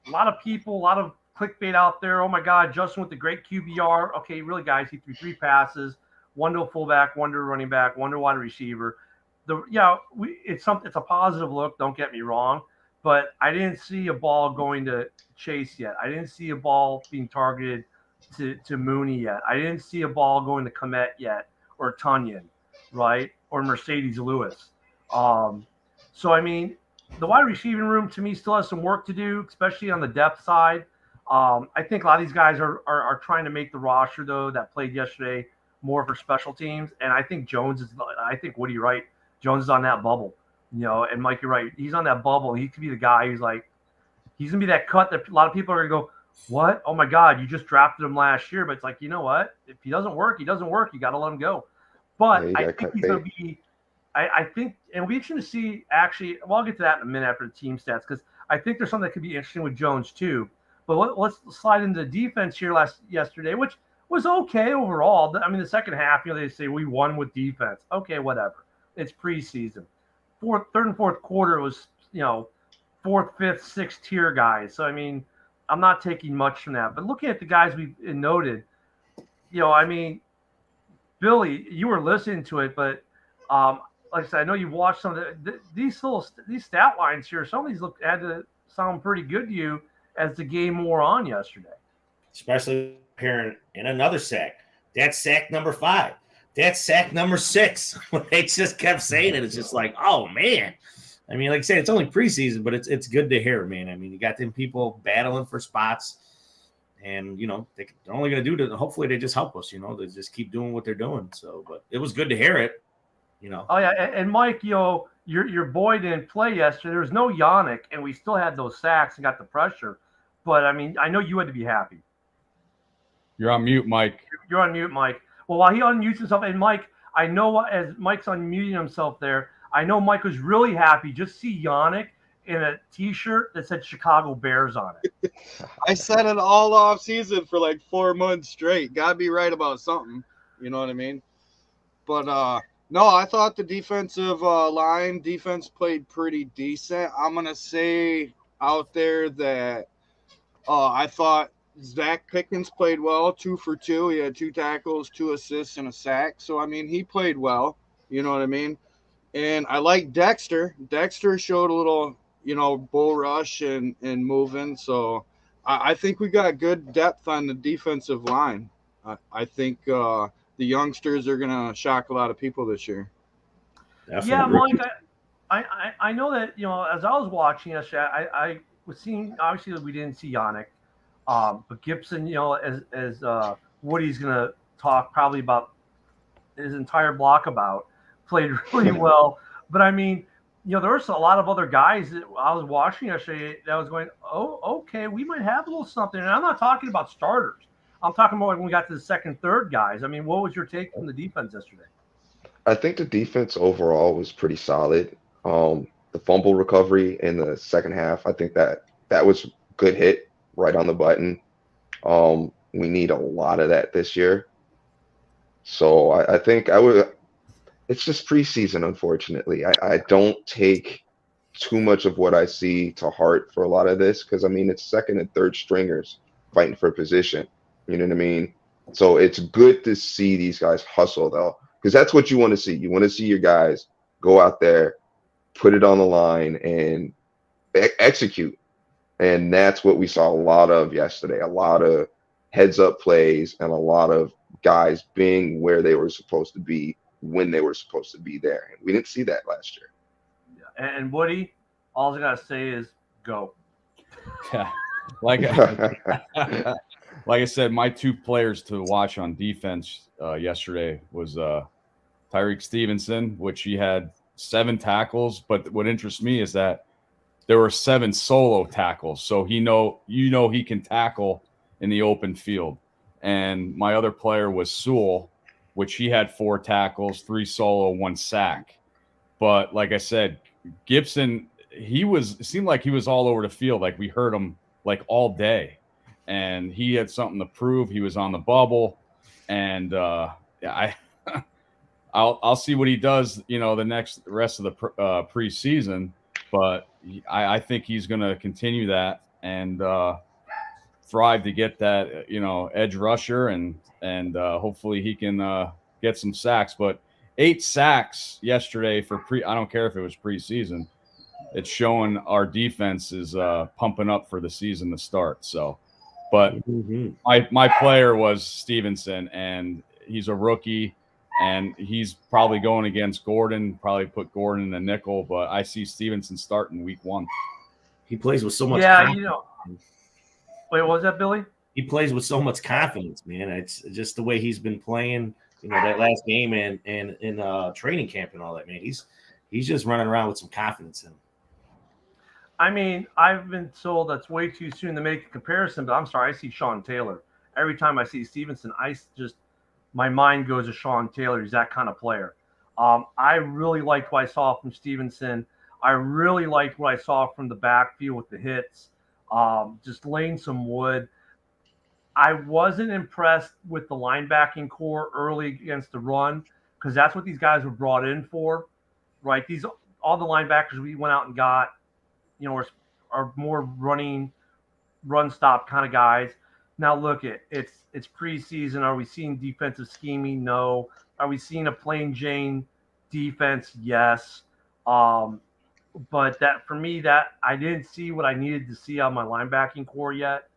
lot of people, a lot of clickbait out there. Oh my God, Justin with the great QBR. Okay, really, guys, he threw 3 passes, 1 to a fullback, 1 to a running back, 1 to a wide receiver. It's a positive look. Don't get me wrong, but I didn't see a ball going to Chase yet. I didn't see a ball being targeted to Mooney yet. I didn't see a ball going to Komet yet, or Tunyon, right, or Mercedes Lewis. So I mean, the wide receiving room to me still has some work to do, especially on the depth side. I think a lot of these guys are trying to make the roster though that played yesterday more for special teams, and I think Jones is. I think Woody right. Jones is on that bubble, and Mike, you're right. He's on that bubble. He could be the guy who's like, he's gonna be that cut that a lot of people are gonna go, what? Oh my God, you just drafted him last year. But it's like, you know what? If he doesn't work, he doesn't work. You got to let him go. But Yeah, you I gotta think cut he's bait. going to be. I think, and it'll be interesting to see. Actually, well, I'll get to that in a minute after the team stats because I think there's something that could be interesting with Jones too. But let's slide into the defense here yesterday, which was okay overall. I mean, the second half, they say we won with defense. Okay, whatever. It's preseason. Third and fourth quarter was fourth, fifth, sixth tier guys. So I mean, I'm not taking much from that. But looking at the guys we noted, I mean, Billy, you were listening to it, but like I said, I know you watched some of these stat lines here. Some of these had to sound pretty good to you as the game wore on yesterday. Especially apparent in another sack. That's sack number 5. That's sack number 6. They just kept saying it. It's just like, oh man. I mean, like I said, it's only preseason, but it's good to hear, man. I mean, you got them people battling for spots, and they're only going to do it. Hopefully, they just help us. They just keep doing what they're doing. So, but it was good to hear it. Oh yeah, and Mike, your boy didn't play yesterday. There was no Yannick, and we still had those sacks and got the pressure. But I mean, I know you had to be happy. You're on mute, Mike. You're on mute, Mike. Well, while he unmutes himself, and Mike, I know as Mike's unmuting himself there, I know Mike was really happy just to see Yannick in a T-shirt that said Chicago Bears on it. I said it all off season for like 4 months straight. Gotta be right about something. You know what I mean? But no, I thought the defensive line defense played pretty decent. I'm gonna say out there that I thought Zach Pickens played well, 2 for 2. He had 2 tackles, 2 assists, and a sack. So I mean, he played well. You know what I mean? And I like Dexter. Dexter showed a little, bull rush and moving. So I think we got good depth on the defensive line. I think the youngsters are going to shock a lot of people this year. Definitely. Yeah, Mike, I know that, as I was watching yesterday, I was seeing, obviously, that we didn't see Yannick. But Gibson, as Woody's going to talk probably about his entire block about, played really well. But I mean, there were a lot of other guys that I was watching yesterday that was going, oh, okay, we might have a little something. And I'm not talking about starters. I'm talking about when we got to the second, third guys. I mean, what was your take from the defense yesterday? I think the defense overall was pretty solid. The fumble recovery in the second half, I think that was a good hit right on the button. We need a lot of that this year. So I think it's just preseason, unfortunately. I don't take too much of what I see to heart for a lot of this because, I mean, it's second and third stringers fighting for position. You know what I mean? So it's good to see these guys hustle, though, because that's what you want to see. You want to see your guys go out there, put it on the line, and execute. And that's what we saw a lot of yesterday, a lot of heads-up plays and a lot of guys being where they were supposed to be when they were supposed to be there. And we didn't see that last year. And Woody, all I got to say is go. Yeah. Like I said, my 2 players to watch on defense yesterday was Tyreek Stevenson, which he had 7 tackles. But what interests me is that there were 7 solo tackles. So he can tackle in the open field. And my other player was Sewell, which he had 4 tackles, 3 solo, 1 sack. But like I said, Gibson, it seemed like he was all over the field. Like we heard him like all day, and he had something to prove. He was on the bubble, and I'll see what he does, the rest of the preseason. But I think he's going to continue that and thrive to get that, edge rusher and hopefully he can get some sacks. But 8 sacks yesterday I don't care if it was preseason. It's showing our defense is pumping up for the season to start. So But Mhm. my player was Stevenson, and he's a rookie, and he's probably going against Gordon. Probably put Gordon in the nickel, but I see Stevenson starting week 1. He plays with so much Yeah, confidence. Wait, what was that, Billy? He plays with so much confidence, man. It's just the way he's been playing, that last game and in training camp and all that, man. He's just running around with some confidence in him. I mean, I've been told that's way too soon to make a comparison, but I'm sorry, I see Sean Taylor. Every time I see Stevenson, my mind goes to Sean Taylor. He's that kind of player. I really liked what I saw from Stevenson. I really liked what I saw from the backfield with the hits, just laying some wood. I wasn't impressed with the linebacking core early against the run because that's what these guys were brought in for, right? All the linebackers we went out and got, are more run stop kind of guys. Now look, it's preseason. Are we seeing defensive scheming? No. Are we seeing a plain Jane defense? Yes. But that for me, that I didn't see what I needed to see on my linebacking core yet.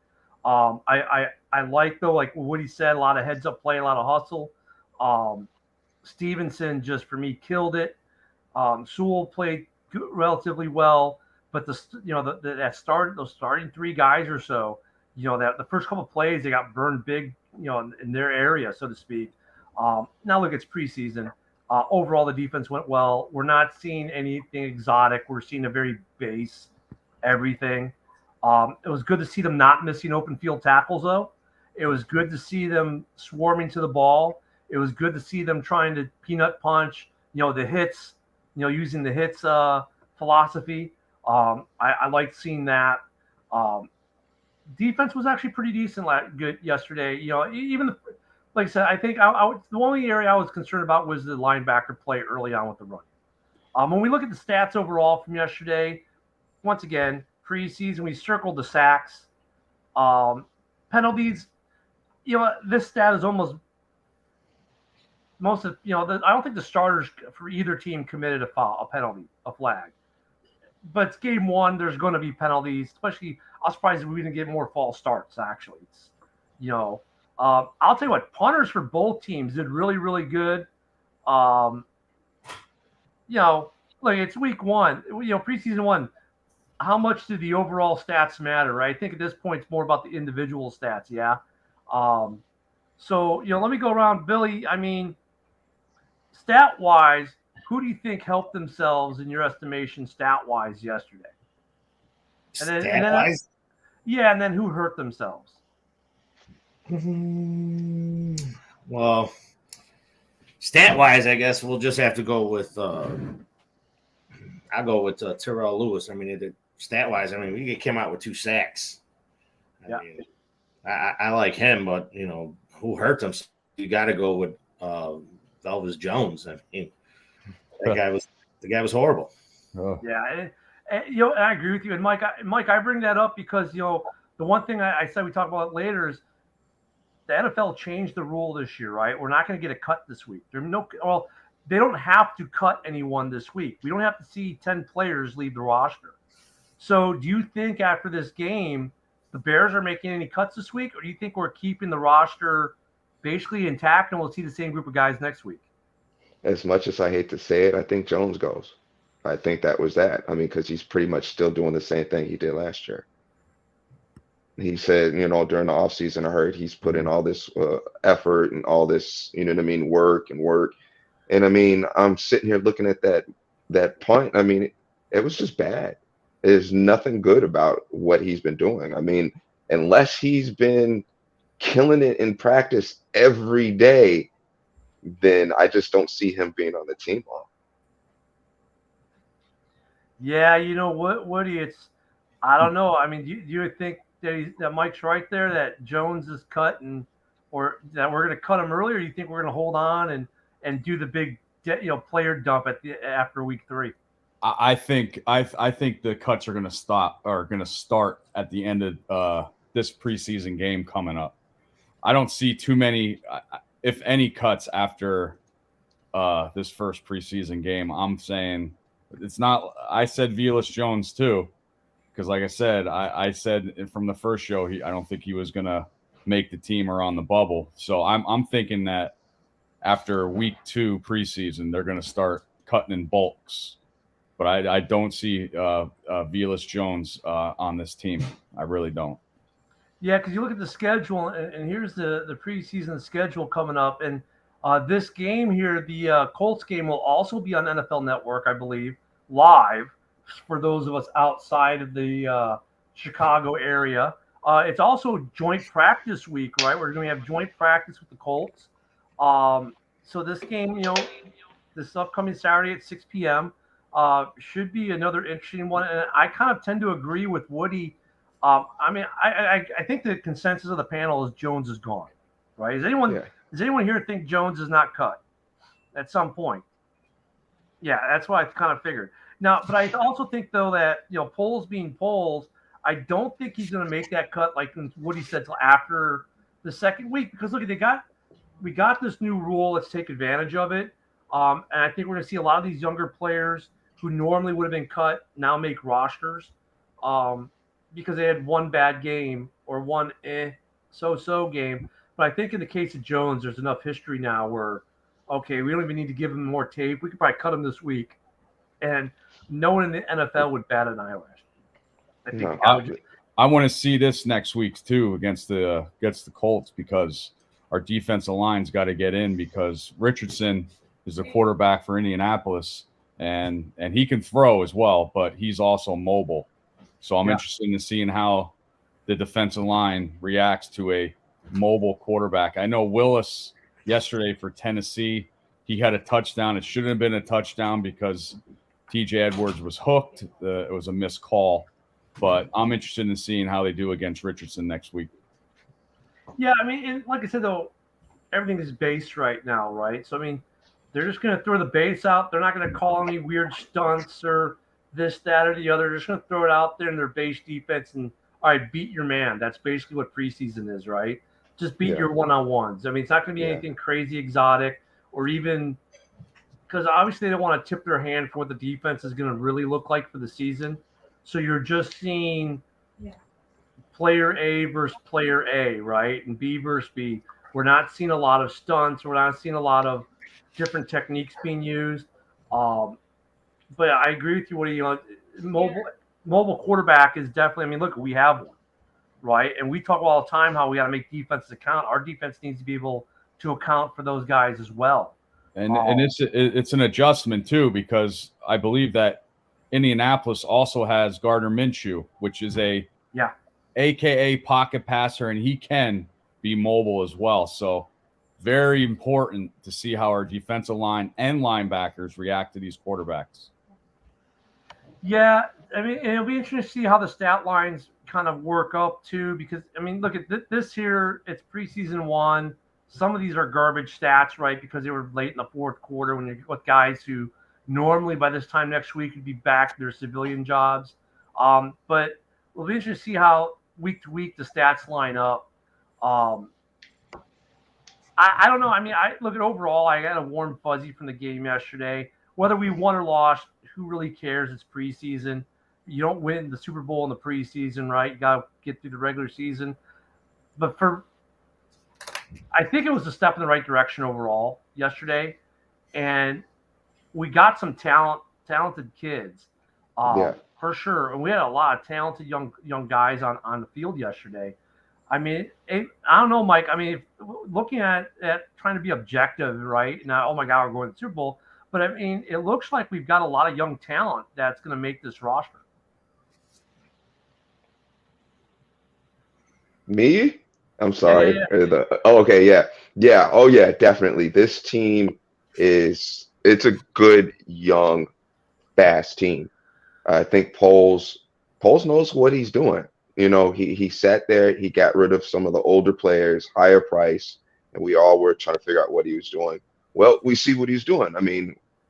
I like though, like what he said, a lot of heads up play, a lot of hustle. Stevenson just for me killed it. Sewell played relatively well, but those starting 3 guys or so, that the first couple of plays they got burned big, in their area, so to speak. Now look, it's preseason. Overall, the defense went well. We're not seeing anything exotic. We're seeing a very base everything. It was good to see them not missing open field tackles, though. It was good to see them swarming to the ball. It was good to see them trying to peanut punch, the hits, using the hits philosophy. I liked seeing that. Defense was actually pretty decent, good yesterday. Even like I said, I think the only area I was concerned about was the linebacker play early on with the run. When we look at the stats overall from yesterday, once again, preseason, we circled the sacks. Penalties, this stat is almost most of, I don't think the starters for either team committed a penalty, a flag. But it's game 1, there's going to be penalties, especially I was surprised if we didn't get more false starts, actually. I'll tell you what, punters for both teams did really, really good. Like it's week 1, preseason 1. How much do the overall stats matter, right? I think at this point it's more about the individual stats, yeah. So, let me go around. Billy, I mean, stat-wise, who do you think helped themselves in your estimation stat-wise yesterday? Stat-wise? Yeah, and then who hurt themselves? Well, stat-wise, I guess we'll just have to go with I'll go with Terrell Lewis. I mean, stat-wise, we came out with 2 sacks. I like him, but, who hurt them? You got to go with Velvis Jones. I mean, the guy was horrible. Oh. Yeah, and I agree with you. And Mike, I bring that up because the one thing I said we talk about later is the NFL changed the rule this year, right? We're not going to get a cut this week. They don't have to cut anyone this week. We don't have to see 10 players leave the roster. So, do you think after this game, the Bears are making any cuts this week, or do you think we're keeping the roster basically intact and we'll see the same group of guys next week? As much as I hate to say it, I think Jones goes. I think that was that. Because he's pretty much still doing the same thing he did last year. He said, during the offseason, I heard he's put in all this effort and all this, work. And I'm sitting here looking at that punt. It was just bad. There's nothing good about what he's been doing. Unless he's been killing it in practice every day, then I just don't see him being on the team long. Yeah, Woody, I don't know. Do you think that Mike's right there, that Jones is cut or that we're going to cut him earlier? Or do you think we're going to hold on and do the big, player dump after week 3? I think the cuts are going to start at the end of this preseason game coming up. I don't see too many, if any, cuts after this first preseason game. I'm saying it's not. I said Velus Jones too, because like I said, I said from the first show, I don't think he was going to make the team or on the bubble. So I'm thinking that after week 2 preseason, they're going to start cutting in bulks. But I don't see Velus Jones on this team. I really don't. Yeah, because you look at the schedule, and here's the preseason schedule coming up. And this game here, the Colts game, will also be on NFL Network, I believe, live for those of us outside of the Chicago area. It's also joint practice week, right? We're going to have joint practice with the Colts. So this game, this upcoming Saturday at 6 p.m. Should be another interesting one. And I kind of tend to agree with Woody. I think the consensus of the panel is Jones is gone, right? Does anyone here think Jones is not cut at some point? Yeah, that's what I kind of figured. Now, but I also think though that polls being polls, I don't think he's going to make that cut like Woody said till after the second week, because look, we got this new rule. Let's take advantage of it. And I think we're going to see a lot of these younger players who normally would have been cut now make rosters. Because they had one bad game or one so-so game. But I think in the case of Jones, there's enough history now where, okay, we don't even need to give him more tape. We could probably cut him this week. And no one in the NFL would bat an eyelash. I want to see this next week, too, against the Colts, because our defensive line's got to get in, because Richardson is the quarterback for Indianapolis, and he can throw as well, but he's also mobile. So I'm interested in seeing how the defensive line reacts to a mobile quarterback. I know Willis yesterday for Tennessee, he had a touchdown. It shouldn't have been a touchdown because TJ Edwards was hooked. It was a missed call. But I'm interested in seeing how they do against Richardson next week. Yeah, and like I said, though, everything is base right now, right? So, they're just going to throw the base out. They're not going to call any weird stunts or this, that, or the other. They're just going to throw it out there in their base defense and, all right, beat your man. That's basically what preseason is, right? Just beat your one-on-ones. It's not going to be anything crazy exotic or even because obviously they don't want to tip their hand for what the defense is going to really look like for the season. So you're just seeing player A versus player A, right? And B versus B. We're not seeing a lot of stunts. We're not seeing a lot of different techniques being used. But I agree with you, Woody. Mobile quarterback is definitely. Look, we have one, right? And we talk all the time how we got to make defenses account. Our defense needs to be able to account for those guys as well. And it's an adjustment too, because I believe that Indianapolis also has Gardner Minshew, which is AKA pocket passer, and he can be mobile as well. So very important to see how our defensive line and linebackers react to these quarterbacks. Yeah, it'll be interesting to see how the stat lines kind of work up too, because look at this here. It's preseason 1. Some of these are garbage stats, right? Because they were late in the fourth quarter when you're with guys who normally by this time next week would be back to their civilian jobs. But it'll be interesting to see how week to week the stats line up. I don't know. I look at overall, I got a warm fuzzy from the game yesterday. Whether we won or lost, who really cares? It's preseason. You don't win the Super Bowl in the preseason, right? You got to get through the regular season. But I think it was a step in the right direction overall yesterday. And we got some talented kids, for sure. And we had a lot of talented young guys on the field yesterday. I don't know, Mike. Looking at trying to be objective, right? Now, oh my God, we're going to the Super Bowl. But it looks like we've got a lot of young talent that's going to make this roster. Me? I'm sorry. Yeah. Okay, yeah. Oh yeah, definitely. This team it's a good young, fast team. I think Poles knows what he's doing. He sat there, he got rid of some of the older players, higher price, and we all were trying to figure out what he was doing. Well, we see what he's doing.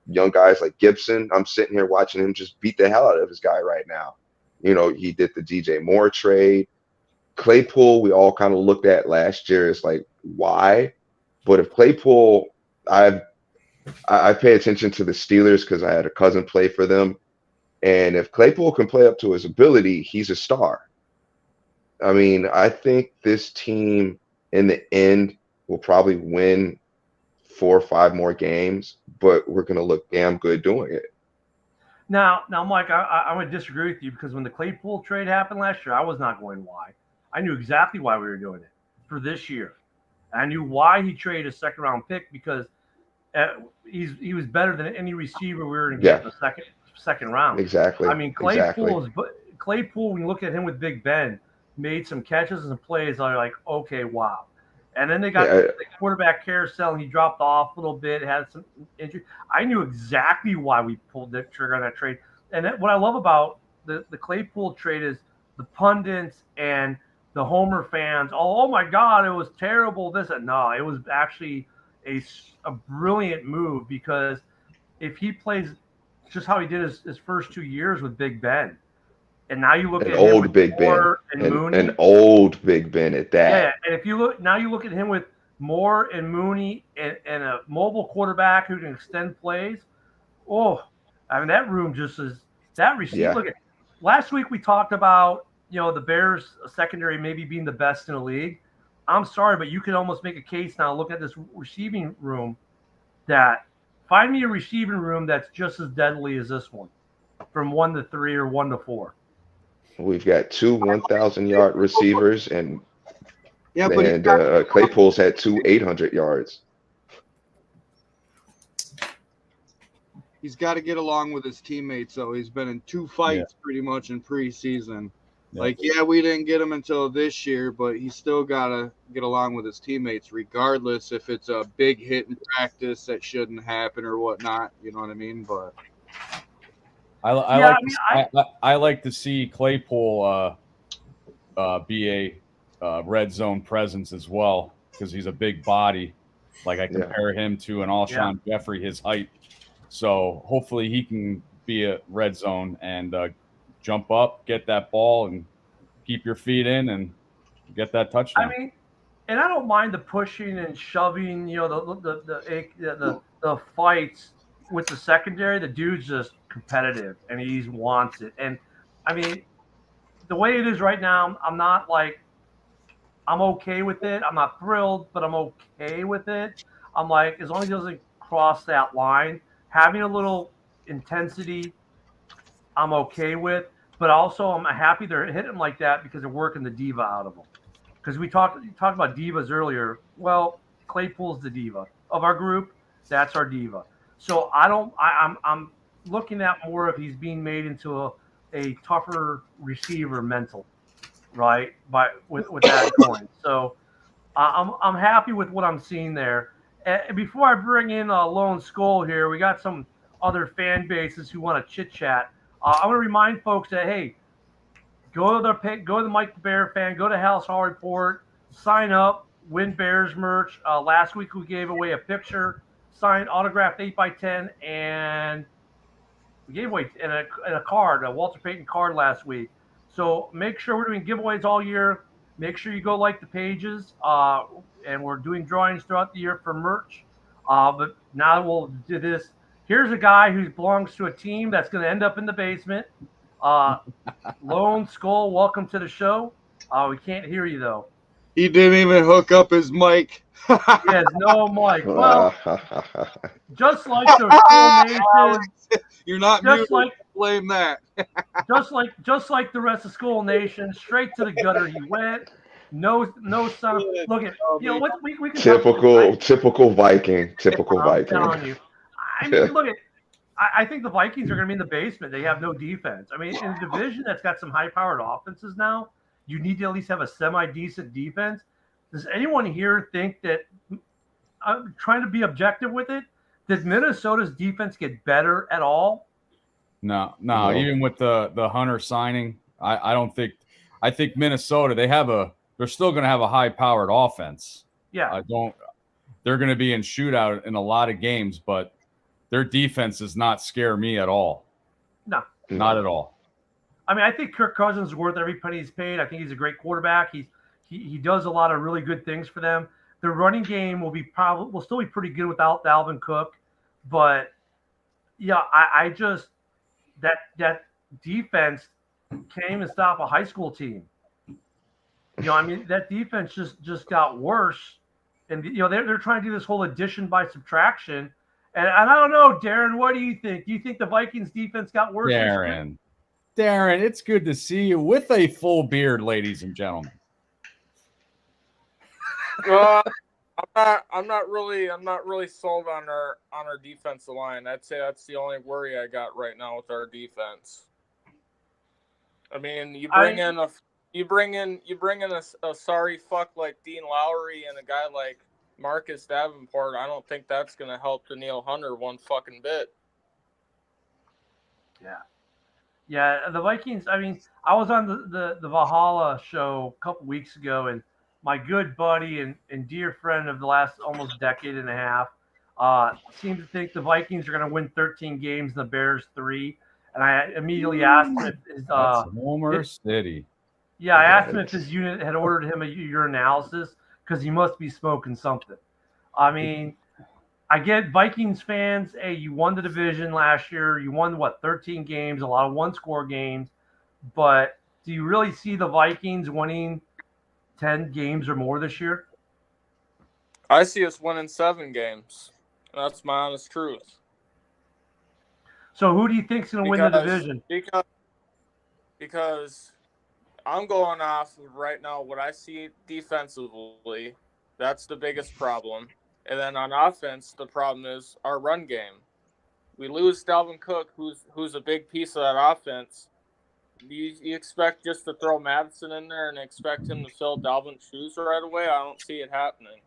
Young guys like Gibson, I'm sitting here watching him just beat the hell out of his guy right now. He did the DJ Moore trade. Claypool, we all kind of looked at last year. It's like, why? But if Claypool, I pay attention to the Steelers because I had a cousin play for them. And if Claypool can play up to his ability, he's a star. I mean, I think this team in the end will probably win 4 or 5 more games, but we're going to look damn good doing it. Now, Mike, I'm going to disagree with you because when the Claypool trade happened last year, I was not going why. I knew exactly why we were doing it for this year. I knew why he traded a second-round pick because he was better than any receiver we were going to get in the second round. Exactly. I mean, Claypool, when you look at him with Big Ben, made some catches and some plays that are like, okay, wow. And then they got the quarterback carousel, and he dropped off a little bit, had some injury. I knew exactly why we pulled the trigger on that trade. And what I love about the Claypool trade is the pundits and the Homer fans. Oh my God, it was terrible. No, it was actually a brilliant move because if he plays just how he did his first 2 years with Big Ben, and now you look at him with Big Moore and Mooney. An old Big Ben at that. Yeah, and if you look at him with Moore and Mooney and a mobile quarterback who can extend plays. Oh, I mean that room just is that receiver. Yeah. Look at last week we talked about the Bears secondary maybe being the best in the league. I'm sorry, but you could almost make a case now. Look at this receiving room. That find me a receiving room that's just as deadly as this one, from 1 to 3 or 1 to 4. We've got 2 1,000-yard receivers, and but Claypool's had 2 800 yards. He's got to get along with his teammates, though. He's been in 2 fights pretty much in preseason. Yeah. We didn't get him until this year, but he's still got to get along with his teammates, regardless if it's a big hit in practice that shouldn't happen or whatnot. You know what I mean? But I like to see Claypool be a red zone presence as well because he's a big body. Like I compare him to an Alshon Jeffrey, his height. So hopefully he can be a red zone and jump up, get that ball, and keep your feet in and get that touchdown. I mean, and I don't mind the pushing and shoving. The fights with the secondary. The dude's just competitive and he wants it. And I mean, the way it is right now, I'm okay with it. I'm not thrilled, but I'm okay with it. I'm like, as long as he doesn't cross that line, having a little intensity, I'm okay with. But also, I'm happy they're hitting him like that because they're working the diva out of him. Because you talked about divas earlier. Well, Claypool's the diva of our group. That's our diva. So I'm looking at more if he's being made into a tougher receiver mental, right? With that going. So I'm happy with what I'm seeing there. And before I bring in Lone Skull here, we got some other fan bases who want to chit chat. I want to remind folks that hey, go to the Mike the Bear fan, go to Halas Hall Report, sign up, win Bears merch. Last week we gave away a picture, signed, autographed 8x10, and we gave away a card, a Walter Payton card last week. So make sure we're doing giveaways all year. Make sure you go like the pages, and we're doing drawings throughout the year for merch. But now we'll do this. Here's a guy who belongs to a team that's going to end up in the basement. Lone Skull, welcome to the show. We can't hear you, though. He didn't even hook up his mic. He has no mic. Well, just like the Skull Nation. You're not just like blame that. just like the rest of Skull Nation, straight to the gutter he went. No son. Look at what we can typical Viking. I'm telling you. I mean, look at. I think the Vikings are going to be in the basement. They have no defense. I mean, in a division that's got some high-powered offenses now, you need to at least have a semi-decent defense. Does anyone here think that? I'm trying to be objective with it. Did Minnesota's defense get better at all? No. Even with the Hunter signing, I don't think. I think Minnesota they're still going to have a high-powered offense. Yeah. They're going to be in shootout in a lot of games, but their defense does not scare me at all. No. Not at all. I mean, I think Kirk Cousins is worth every penny he's paid. I think he's a great quarterback. He does a lot of really good things for them. The running game will still be pretty good without Dalvin Cook, but yeah, I just that defense can't even stop a high school team. I mean, that defense just got worse. And, they're trying to do this whole addition by subtraction. And I don't know, Darren, what do you think? Do you think the Vikings defense got worse this year? Darren, it's good to see you with a full beard, ladies and gentlemen. I'm not really sold on our defensive line. I'd say that's the only worry I got right now with our defense. I mean, you bring in a sorry fuck like Dean Lowry and a guy like Marcus Davenport. I don't think that's going to help Danielle Hunter one fucking bit. Yeah, the Vikings. I mean, I was on the Valhalla show a couple weeks ago, and my good buddy and dear friend of the last almost decade and a half seemed to think the Vikings are going to win 13 games and the Bears 3. And I immediately asked him if his Homer City. Yeah, I asked him if his unit had ordered him a urinalysis because he must be smoking something. I mean, I get Vikings fans. Hey, you won the division last year. You won 13 games, a lot of one-score games. But do you really see the Vikings winning 10 games or more this year? I see us winning 7 games. That's my honest truth. So who do you think's going to win the division? Because I'm going off of right now what I see defensively. That's the biggest problem. And then on offense, the problem is our run game. We lose Dalvin Cook, who's a big piece of that offense. You expect just to throw Madison in there and expect him to fill Dalvin's shoes right away? I don't see it happening.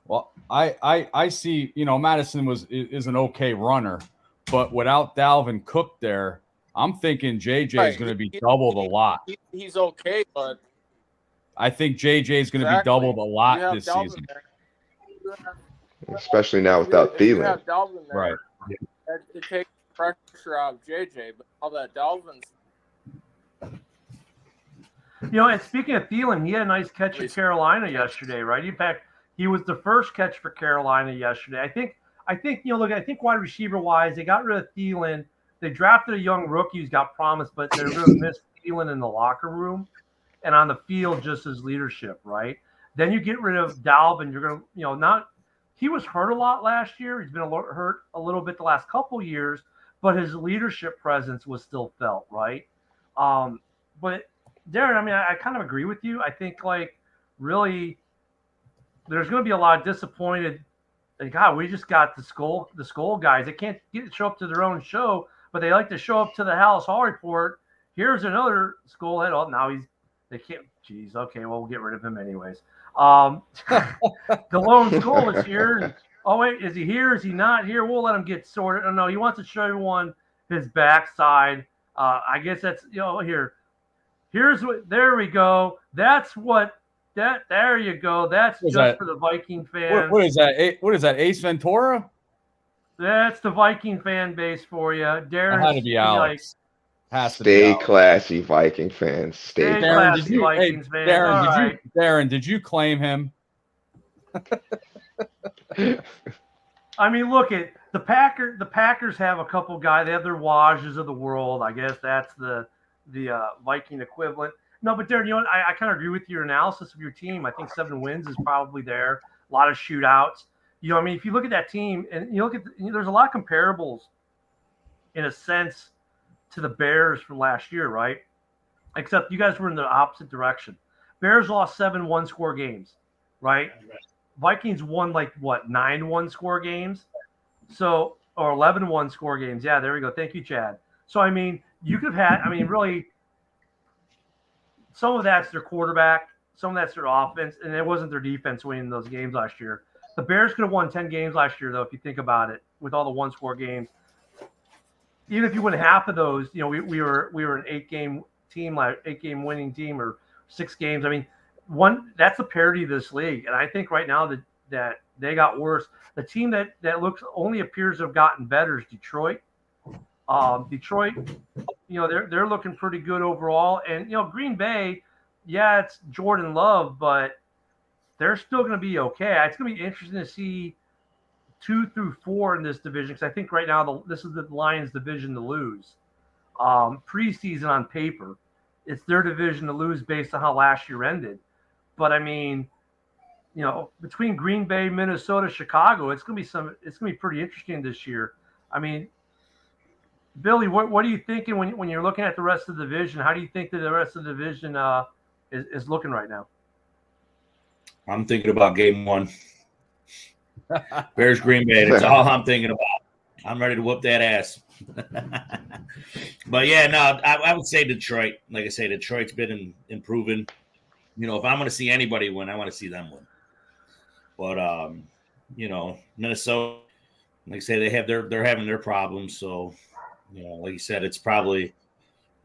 Well, I see, Madison is an okay runner, but without Dalvin Cook there, I'm thinking JJ is going to be doubled a lot. He's okay, but I think JJ is going to be doubled a lot this season. Especially now without Thielen. You have Dalvin there, right? It takes pressure out of JJ, but all that Dalvin's. And speaking of Thielen, he had a nice catch for Carolina yesterday, right? In fact, he was the first catch for Carolina yesterday. I think I think wide receiver wise, they got rid of Thielen. They drafted a young rookie who's got promise, but they're going to miss Thielen in the locker room and on the field just as leadership, right? Then you get rid of Dalvin. You're going to, he was hurt a lot last year. He's been hurt a little bit the last couple years, but his leadership presence was still felt, right? But Darren, I kind of agree with you. I think really there's going to be a lot of disappointed. God, we just got the skull guys. They can't show up to their own show, but they like to show up to the Halas Hall report. Here's another skull head. Oh, now they can't. Geez, okay, well, we'll get rid of him anyways. The lone skull is here. Oh wait, is he here? Is he not here? We'll let him get sorted. Oh no, he wants to show everyone his backside. I guess that's here. Here's what. There we go. That's what. There you go. That's just for the Viking fans. What is that? What is that? Ace Ventura? That's the Viking fan base for you. Darren had to be Alex. Stay classy, Viking fans. Stay classy, Vikings fans. Darren, did you claim him? Look at the Packers. The Packers have a couple guys. They have their Wages of the world. I guess that's the Viking equivalent. No, but Darren, I kind of agree with your analysis of your team. I think 7 wins is probably there. A lot of shootouts. If you look at that team and you look at, there's a lot of comparables in a sense to the Bears from last year, right? Except you guys were in the opposite direction. Bears lost 7 one-score games, right? Vikings won 9 one-score games, or 11 one-score games. Yeah, there we go. Thank you, Chad. So you could have had. Really. Some of that's their quarterback, some of that's their offense, and it wasn't their defense winning those games last year. The Bears could have won 10 games last year, though, if you think about it, with all the one-score games. Even if you win half of those, we were an 8-game team, 8-game winning team, or 6 games. That's the parity of this league, and I think right now that they got worse. The team that only appears to have gotten better is Detroit. Detroit, they're looking pretty good overall. And, Green Bay, yeah, it's Jordan Love, but they're still going to be okay. It's going to be interesting to see 2 through 4 in this division because I think right now this is the Lions division to lose. preseason on paper. It's their division to lose based on how last year ended. But I mean, between Green Bay, Minnesota, Chicago, it's gonna be pretty interesting this year. I mean, Billy, what are you thinking when you're looking at the rest of the division? How do you think that the rest of the division is looking right now? I'm thinking about game 1. Bears Green Bay. That's all I'm thinking about. I'm ready to whoop that ass. But yeah, no, I would say Detroit. Like I say, Detroit's been improving. If I'm going to see anybody win, I want to see them win. But Minnesota, like I say, they're having their problems. So, like you said, it's probably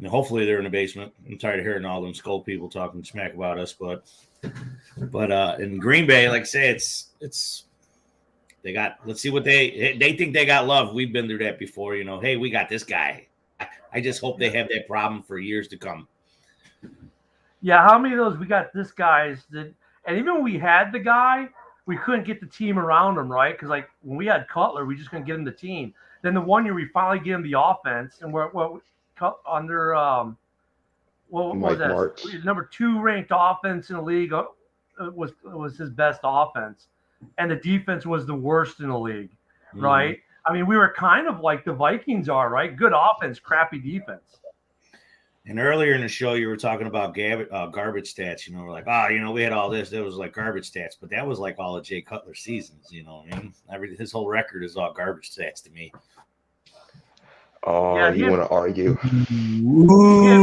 hopefully they're in the basement. I'm tired of hearing all them skull people talking smack about us. But in Green Bay, like I say, it's they got. Let's see what they think they got love. We've been through that before. Hey, we got this guy. I just hope they have that problem for years to come. Yeah, how many of those we got this guys that, and even when we had the guy, we couldn't get the team around him, right? Because like when we had Cutler, we just couldn't get him the team. Then the one year we finally get him the offense, and we're under what was that? Marks. Number 2 ranked offense in the league was his best offense, and the defense was the worst in the league, right? I mean, we were kind of like the Vikings are, right? Good offense, crappy defense. And earlier in the show, you were talking about garbage stats. We're like, we had all this. That was like garbage stats. But that was like all of Jay Cutler's seasons, you know what I mean? His whole record is all garbage stats to me. Oh, Yeah, you want to argue? Yeah.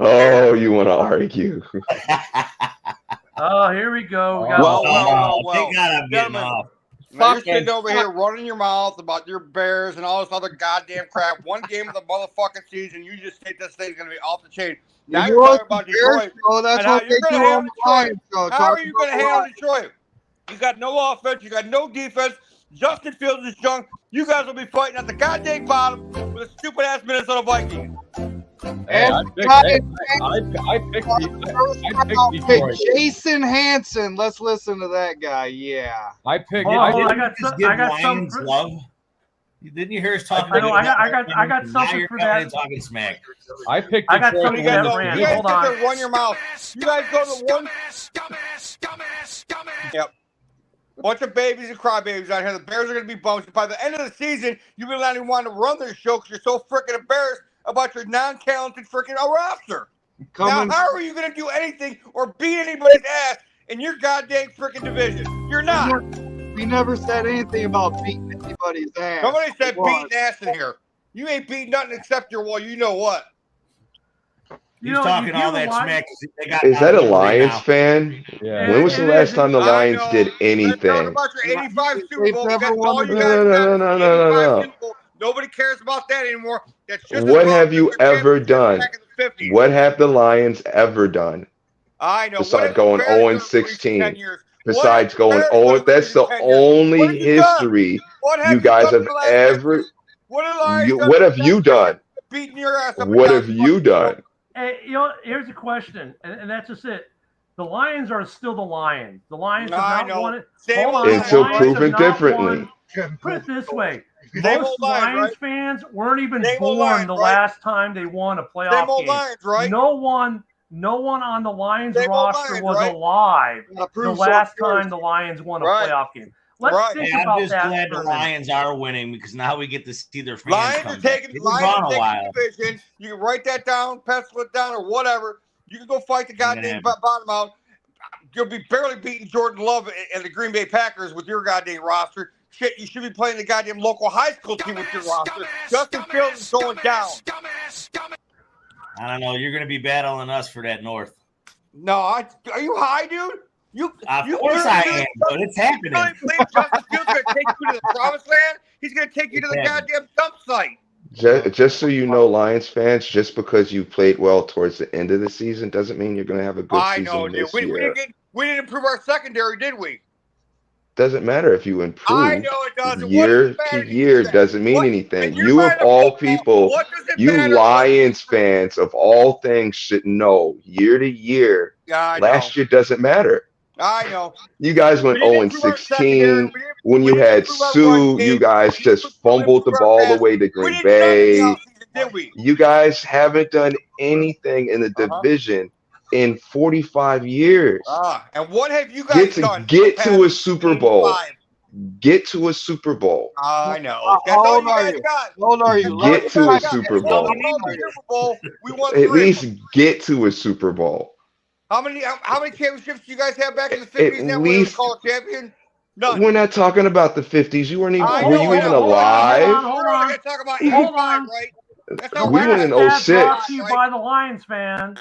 Oh, you want to argue? Oh, here we go. We got Well. Thank God I'm getting Gentlemen, off. Now you're sitting over here running your mouth about your Bears and all this other goddamn crap. One game of the motherfucking season, you just think this thing's going to be off the chain. Now you're talking about Detroit. That's and how what you're they going do to on handle the Lions. Detroit. How are you going to handle Detroit? You got no offense. You got no defense. Justin Fields is young. You guys will be fighting at the goddamn bottom with a stupid-ass Minnesota Vikings. I picked Detroit. Jason Hansen. Let's listen to that guy. Yeah. I picked. I got Lions some. love. Didn't you hear us talking? I know. I got something for that. Talking smack. I picked. I got Detroit something You guys, that don't, ran. you guys Hold get on. to run your mouth. You guys go to one. Yep. Bunch of babies and crybabies out here. The Bears are going to be bums. By the end of the season, you've been letting want to run this show because you're so freaking embarrassed about your non-talented freaking roster. Now, how are you going to do anything or beat anybody's ass in your goddamn freaking division? You're not. We never said anything about beating anybody's ass. Nobody said beating ass in here. You ain't beating nothing except your, you know what. He's talking all that smack. Is that a Lions fan? Yeah. When was the last time the Lions did anything? Talk about your 85 Super Bowl. That's all you guys No. got. Nobody cares about that anymore. That's just What have you ever done? What have the Lions ever done? I know. Besides going 0-16. Besides going 0, that's the only history you guys have ever. What have you done? Beating your ass up. What have you done? Hey, here's a question, and that's just it. The Lions are still the Lions. The Lions have not won it. Until proven differently. Put it this way. Same Most old Lions, Lions right? fans weren't even Same old born Lions, the right? last time they won a playoff Same old game. Lions, right? No one on the Lions Same old roster Lions, was right? alive the prove last something time the Lions won a Right. playoff game. Let's Right. think Hey, about I'm just that. glad for the a minute. Lions are winning because now we get to see their fans Lions come are back. taking It's been gone a while. division. You can write that down, pencil it down, or whatever. You can go fight the goddamn bottom out. You'll be barely beating Jordan Love and the Green Bay Packers with your goddamn roster. Shit, you should be playing the goddamn local high school team with your roster. Justin Fields is going down. I don't know. You're going to be battling us for that North. No, are you high, dude? Of course I am, but it's happening. You really believe Justin Fields going to take you to the promised land? He's going to take you to the goddamn dump site. Just so you know, Lions fans, just because you played well towards the end of the season doesn't mean you're going to have a good season this year. We didn't improve our secondary, did we? Doesn't matter if you improve. I know it doesn't. Year to year doesn't mean anything. You of all people, you Lions fans of all things should know year to year, last year doesn't matter. I know. You guys went 0-16. When you had Sue, you guys just fumbled the ball away to Green Bay. Did we? You guys haven't done anything in the division in 45 years. And what have you guys done? Get to a Super Bowl. 85? Get to a Super Bowl. I know. That's all you guys got. How old are you? Get to a Super Bowl. Super Bowl. We won At 3. least get to a Super Bowl. How many championships do you guys have back in the 50s? That we least- call a champion? None. We're not talking about the 50s. You weren't even. I Were know, you I even know. alive? Hold on. We're talking about Hold 85, on. right? That's We not went right. in That's 06. brought to you by the Lions fan.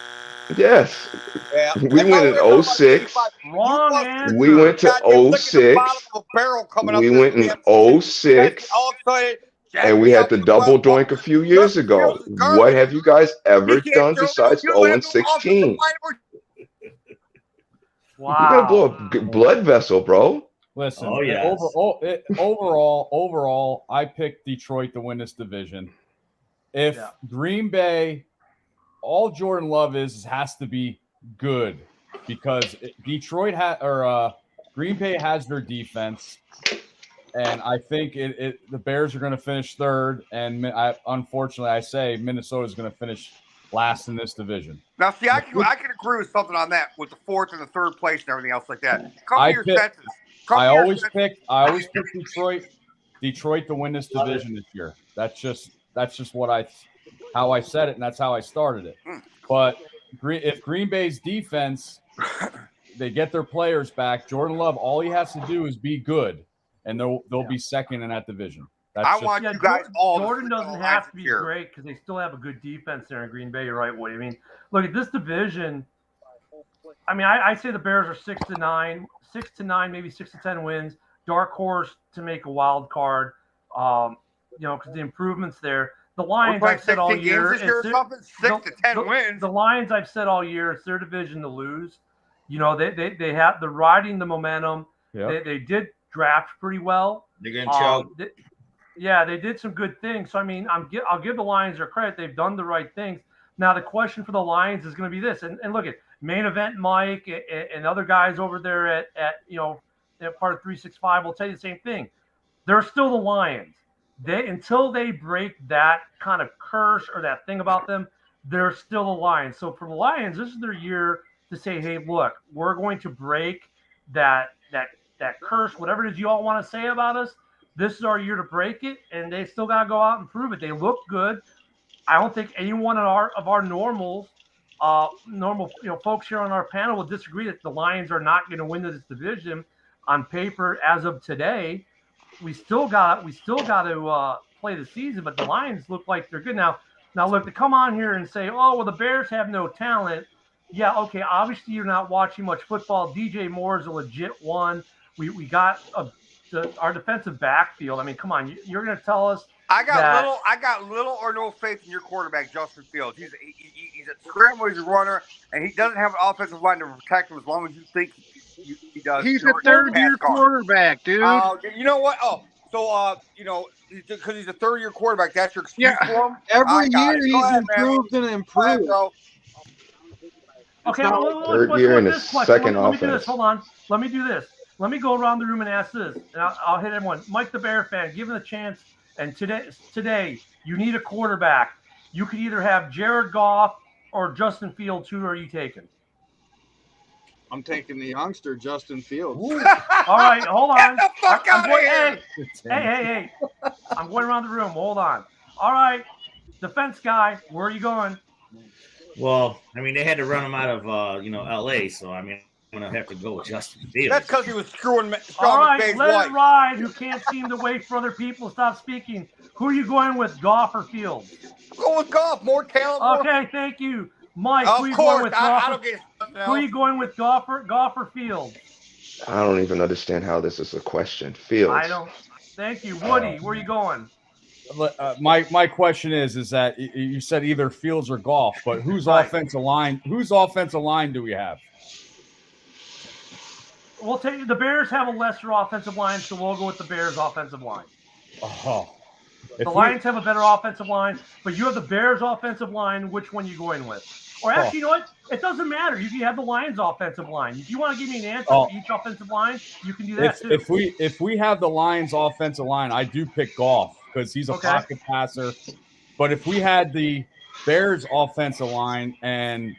Yes. Yeah. We went in 06. Wrong answer. We went to 06. We went in 06. All excited. And we had the double doink a few years ago. What have you guys ever done besides 0-16? Wow. You're gonna blow a blood vessel, bro. Listen, Oh, yes. overall, I picked Detroit to win this division. If Green Bay, all Jordan Love has to be good because Detroit Green Bay has their defense, and I think the Bears are going to finish third, and unfortunately, I say Minnesota is going to finish last in this division. Now, see, I can agree with something on that with the fourth and the third place and everything else like that. Come to your senses. I always pick Detroit to win this division this year. That's just how I said it, and that's how I started it. But if Green Bay's defense, they get their players back, Jordan Love, all he has to do is be good, and they'll be second in that division. I want you guys all. Jordan doesn't have to be great because they still have a good defense there in Green Bay. You're right, Woody. I mean, look at this division. I mean, I say the Bears are 6-9, maybe 6-10 wins. Dark horse to make a wild card. Because the improvements there. The Lions, I've said all year, 6-10 wins. The Lions, I've said all year, it's their division to lose. They have the riding the momentum. Yep. They did draft pretty well. They're gonna choke. They did some good things. So I mean, I'll give the Lions their credit. They've done the right things. Now the question for the Lions is going to be this, and look at main event Mike and other guys over there at part of 365 will tell you the same thing. They're still the Lions. Until they break that kind of curse or that thing about them, they're still the Lions. So for the Lions, this is their year to say, hey, look, we're going to break that curse, whatever it is you all want to say about us. This is our year to break it, and they still got to go out and prove it. They look good. I don't think any one of our normal folks here on our panel will disagree that the Lions are not going to win this division on paper as of today. We still got to play the season, but the Lions look like they're good now. Now look, to come on here and say, oh well, the Bears have no talent. Yeah, okay. Obviously, you're not watching much football. DJ Moore is a legit one. We got our defensive backfield. I mean, come on, you're going to tell us. I got little or no faith in your quarterback, Justin Fields. He's a scrambler, he's a runner, and he doesn't have an offensive line to protect him as long as you think he does. He's a third-year quarterback, dude. You know what? Because he's a third-year quarterback, that's your excuse for him? Every year he's improved and improved. Okay, third year in his second offense. Let me do this. Hold on. Let me do this. Let me go around the room and ask this, and I'll hit everyone. Mike, the Bear fan, give him a chance. And today, you need a quarterback. You could either have Jared Goff or Justin Fields. Who are you taking? I'm taking the youngster, Justin Fields. All right, hold on. Get the fuck out of here. Hey. I'm going around the room. Hold on. All right, defense guy, where are you going? Well, I mean, they had to run him out of L.A., so I mean, I'm gonna have to go with Justin Fields. That's because he was screwing All right, McVay's let wife. it ride. Who can't seem to wait for other people to stop speaking? Who are you going with, Goff or Fields? Go with Goff. More talent. Okay, thank you, Mike. Of who are you course, going with, I don't get Who are you going with, Goff or Fields? I don't even understand how this is a question. Fields. I don't. Thank you, Woody. Where are you going? My question is that you said either Fields or Goff, but whose offensive line do we have? We'll take the Bears have a lesser offensive line, so we'll go with the Bears offensive line. Oh, the Lions have a better offensive line, but you have the Bears offensive line. Which one are you going with? Or actually, you know what? It doesn't matter. You can have the Lions offensive line. If you want to give me an answer for each offensive line, you can do that too. If we have the Lions offensive line, I do pick Goff because he's a pocket passer. But if we had the Bears offensive line and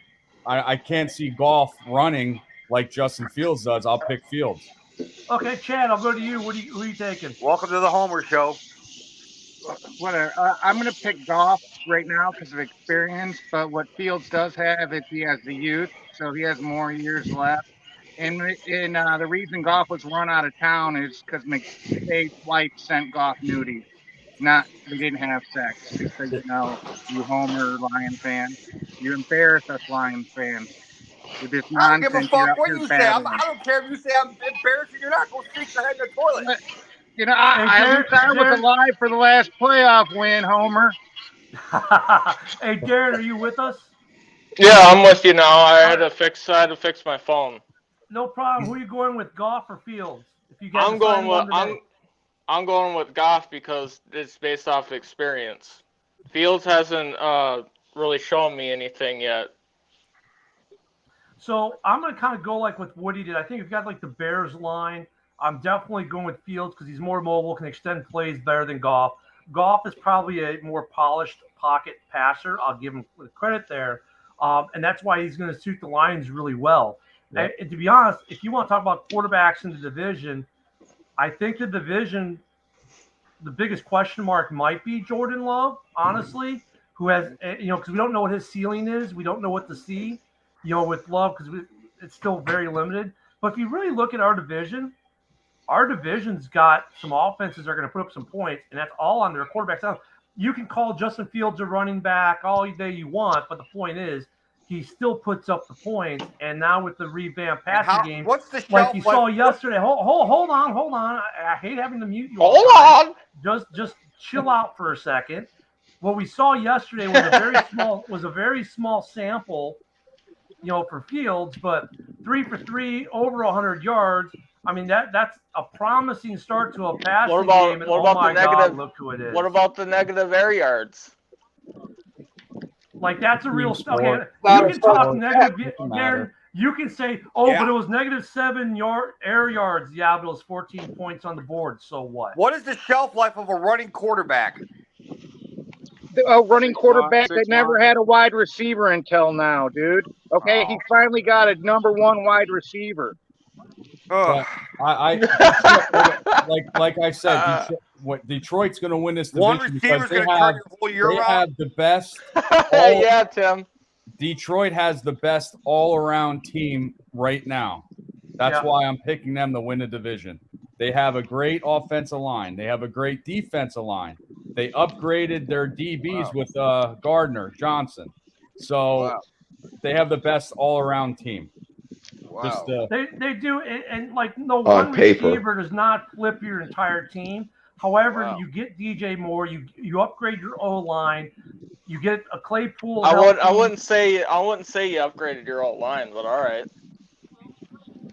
I can't see Goff running like Justin Fields does, I'll pick Fields. Okay, Chad, I'll go to you. Who are you taking? Welcome to the Homer Show. Whatever. I'm going to pick Goff right now because of experience. But what Fields does have is he has the youth, so he has more years left. And the reason Goff was run out of town is because McVay's wife sent Goff nudies. Not they didn't have sex. Just so you know, you Homer Lion fan, you embarrass us Lion fans with this I don't give a nonsense. You're fuck out what here you say. I battling. don't care if you say I'm embarrassing or not. Go stick your head in the toilet. But, you know, at least I was alive for the last playoff win, Homer. Hey, Darren, are you with us? Yeah, I'm with you now. I had to fix my phone. No problem. Who are you going with, Goff or Fields? If you I'm going with Goff because it's based off experience. Fields hasn't really shown me anything yet. So I'm going to kind of go like what Woody did. I think if you've got like the Bears line, I'm definitely going with Fields because he's more mobile, can extend plays better than Goff. Goff is probably a more polished pocket passer. I'll give him credit there. And that's why he's going to suit the Lions really well. Yep. And to be honest, if you want to talk about quarterbacks in the division, I think the division, the biggest question mark might be Jordan Love, honestly, who has, because we don't know what his ceiling is. We don't know what to see, with Love because it's still very limited. But if you really look at our division's got some offenses that are going to put up some points, and that's all on their quarterbacks. Now, you can call Justin Fields a running back all day you want, but the point is he still puts up the points. And now with the revamped passing game, what's the like you saw yesterday. Hold on. I hate having to mute you. Hold on. Just chill out for a second. What we saw yesterday was a very small sample, for Fields, but 3 for 3 over 100 yards. I mean, that's a promising start to a passing game. And God, look who it is. What about the negative air yards? Like, that's a real stuff. Okay, you can talk negative, Darren. You can say, but it was -7 air yards. Yeah, but it was 14 points on the board. So what? What is the shelf life of a running quarterback? A running quarterback that never had a wide receiver until now, dude. Okay, he finally got a number 1 wide receiver. Like I said, Detroit's going to win this One division receiver's because going to turn your whole year around. have the best. Yeah, Tim. Detroit has the best all-around team right now. That's why I'm picking them to win the division. They have a great offensive line. They have a great defensive line. They upgraded their DBs with Gardner Johnson. So they have the best all-around team. Wow. They do, and like one receiver does not flip your entire team. However, you get DJ Moore, you upgrade your O line, you get a Claypool. I wouldn't say you upgraded your old line, but all right.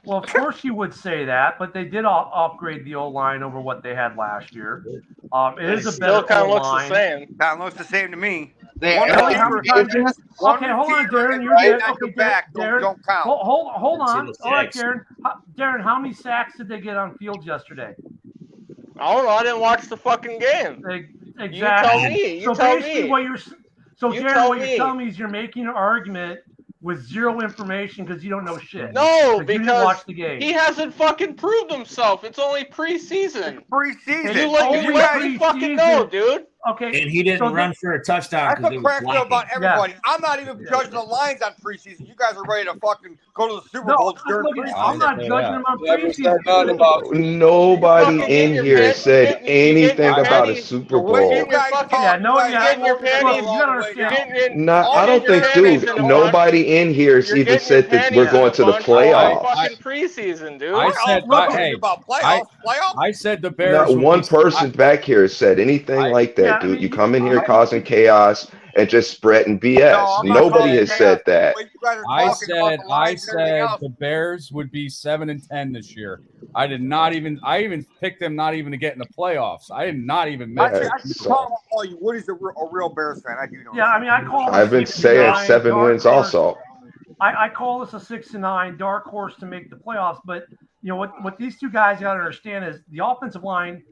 Well, of course you would say that, but they did upgrade the O line over what they had last year. It is a still better kind of O-line. looks the same. Kind of looks the same to me. Okay, hold on, Darren. You're good. Okay, Darren. Don't count. Hold on. All right, Darren. Darren, how many sacks did they get on Fields yesterday? I don't know. I didn't watch the fucking game. Exactly. You tell me. What you're telling me is you're making an argument with zero information because you don't know shit. No, because you didn't watch the game. He hasn't fucking proved himself. It's only preseason. Preseason. You let me fucking know, dude. Okay. And he didn't run for a touchdown. I put pressure about everybody. Yeah. I'm not even judging the Lions on preseason. You guys are ready to fucking go to the Super Bowl during preseason. I'm not judging them on preseason. Nobody in here said anything about a Super Bowl. You I don't think, dude. Nobody in here even said that we're going to the playoffs. Fucking preseason, dude. I said the Bears. Not one person back here said anything like that. Dude, you come in here causing chaos and just spreading BS. Nobody has said that. I said the Bears would be 7-10 this year. I even picked them not even to get in the playoffs. I did not even mention. Woody's a real Bears fan. I do know. Yeah, I mean, I've been saying 7 wins also. I call this a 6-9 dark horse to make the playoffs, but what these two guys got to understand is the offensive line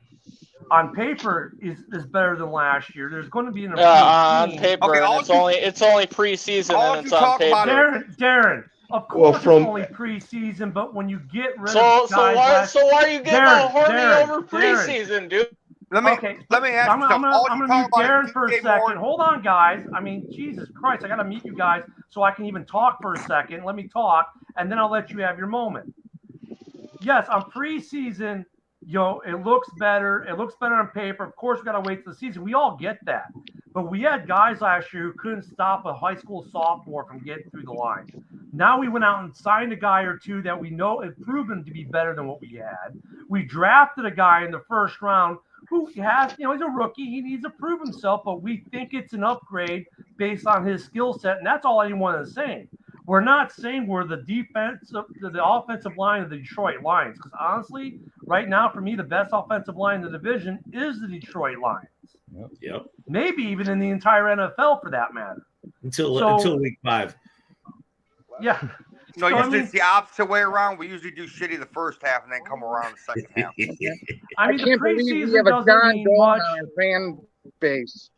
on paper is better than last year. There's going to be an improved On team. paper, Okay, and it's only preseason all and you it's on talk about paper. Darren, of Well, course from- it's only preseason, but when you get rid So of guys why are you getting all horny over Darren. preseason, dude? Let me Okay, ask I'm you something. All gonna you mute talk about Darren is for a DJ second. Moore. Hold on, guys. I mean, Jesus Christ, I gotta mute you guys so I can even talk for a second. Let me talk, and then I'll let you have your moment. Yes, on preseason, it looks better. It looks better on paper. Of course, we gotta wait for the season. We all get that. But we had guys last year who couldn't stop a high school sophomore from getting through the line. Now we went out and signed a guy or two that we know had proven to be better than what we had. We drafted a guy in the first round who has, he's a rookie. He needs to prove himself, but we think it's an upgrade based on his skill set. And that's all anyone is saying. We're not saying we're the offensive line of the Detroit Lions. Because honestly, right now, for me, the best offensive line in the division is the Detroit Lions. Yep. Maybe even in the entire NFL for that matter. Until week 5. Yeah. No, usually it's the opposite way around. We usually do shitty the first half and then come around the second half. I mean, can't believe we have a John Dawn on our fan base.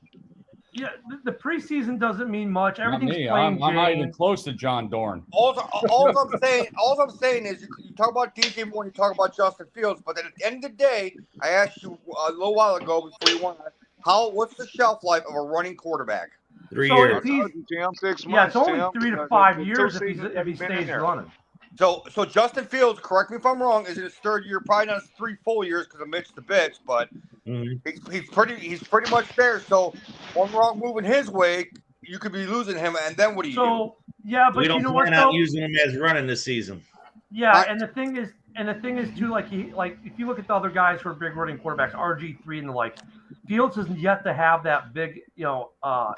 Yeah, the preseason doesn't mean much. Not Everything's me. plain I'm not even Jane. close to John Dorn. All I'm saying is you talk about DJ Moore, you talk about Justin Fields, but then at the end of the day, I asked you a little while ago before you went on, what's the shelf life of a running quarterback? 3 So years. if he's, 6 months. yeah, it's only Tim. 3 to 5 Two years seasons if he he's been in stays there. running. So Justin Fields, correct me if I'm wrong, is in his third year, probably not his 3 full years because of Mitch the bitch, but he's pretty much there. So one wrong move in his way, you could be losing him, and then what do you do? Yeah, but we don't you know what plan on though? using him as running this season. Yeah, and the thing is too, like if you look at the other guys who are big running quarterbacks, RG3 and the like, Fields has yet to have that big,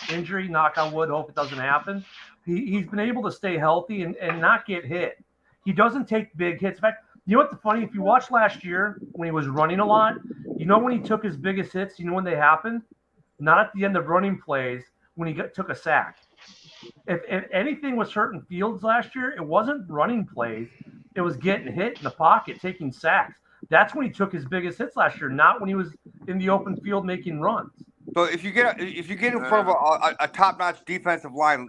injury. Knock on wood, hope it doesn't happen. He's been able to stay healthy and not get hit. He doesn't take big hits. In fact, you know what's funny? If you watch last year when he was running a lot, when he took his biggest hits, when they happened? Not at the end of running plays when he took a sack. If anything was hurting Fields last year, it wasn't running plays. It was getting hit in the pocket, taking sacks. That's when he took his biggest hits last year, not when he was in the open field making runs. So if you get in front of a top-notch defensive line,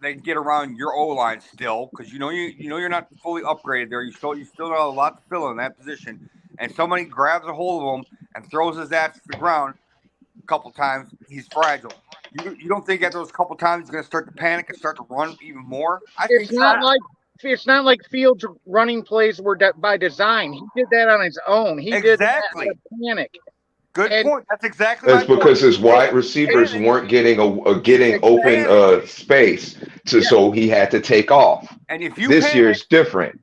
they can get around your O-line still because you're not fully upgraded there. You still got a lot to fill in that position, and somebody grabs a hold of him and throws his ass to the ground a couple times. He's fragile. You don't think at those couple times he's going to start to panic and start to run even more? It's not like Fields' running plays were by design. He did that on his own. He did that out of panic. Good point. That's exactly That's because his wide receivers weren't getting open space, so he had to take off. And if you this year's different.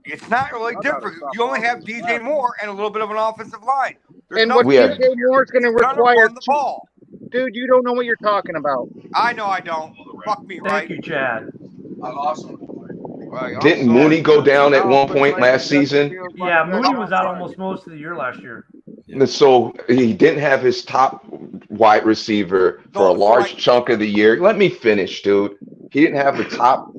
It's not really different. You only have DJ Moore and a little bit of an offensive line. And what DJ Moore is going to require the ball. Dude, you don't know what you're talking about. I know I don't. Fuck me, right? Thank you, Chad. I'm awesome. Didn't Mooney go down at one point last season? Yeah, Mooney was out almost most of the year last year. So he didn't have his top wide receiver for a large chunk of the year. Let me finish, dude. He didn't have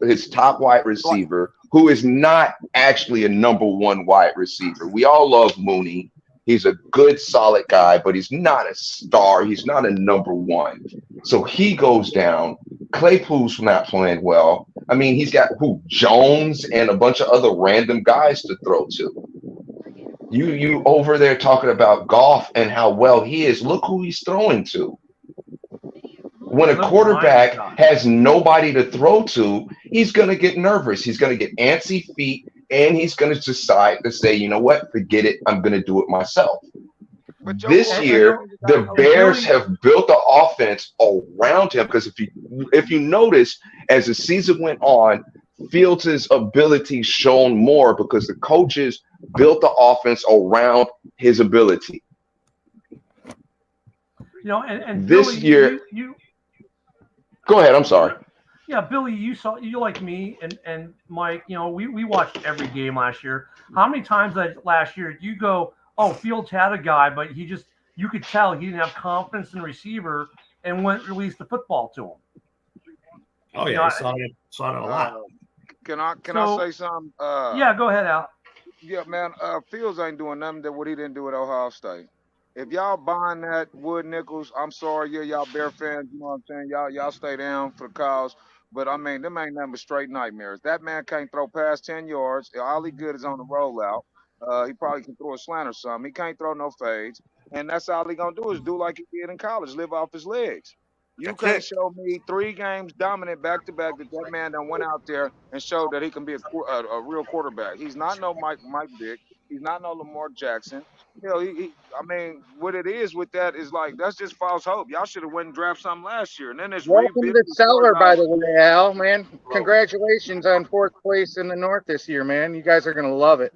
his top wide receiver, who is not actually a number one wide receiver. We all love Mooney. He's a good, solid guy, but he's not a star. He's not a number one. So he goes down. Claypool's not playing well. I mean, he's got Jones and a bunch of other random guys to throw to. You over there talking about Goff and how well he is. Look who he's throwing to. When a quarterback has nobody to throw to, he's going to get nervous. He's going to get antsy feet, and he's going to decide to say, you know what, forget it. I'm going to do it myself. This year, the Bears have built the offense around him because if you notice, as the season went on, Fields' ability shone more because the coaches built the offense around his ability. And this Billy, year, go ahead. I'm sorry. Yeah, Billy, you like me and Mike. We watched every game last year. How many times last year did you go, oh, Fields had a guy, but you could tell he didn't have confidence in the receiver and released the football to him. Oh yeah, I saw it a lot. Can I say something? Yeah, go ahead, Al. Yeah, man. Fields ain't doing nothing that what he didn't do at Ohio State. if y'all buying that Wood Nichols, I'm sorry, yeah, y'all Bear fans. You know what I'm saying? Y'all stay down for the cause. But I mean, them ain't nothing but straight nightmares. That man can't throw past 10 yards. All he good is on the rollout. He probably can throw a slant or something. He can't throw no fades. And that's all he gonna do is do like he did in college, live off his legs. You That's can't it. show me 3 games dominant back to back that man done went out there and showed that he can be a real quarterback. He's not no Mike Vick. He's not no Lamar Jackson. I mean, what it is with that is like that's just false hope. Y'all should have went and drafted something last year, and then it's Welcome to rebuild the as far as cellar, by our the way, Al, man. bro. Congratulations on 4th place in the North this year, man. You guys are going to love it.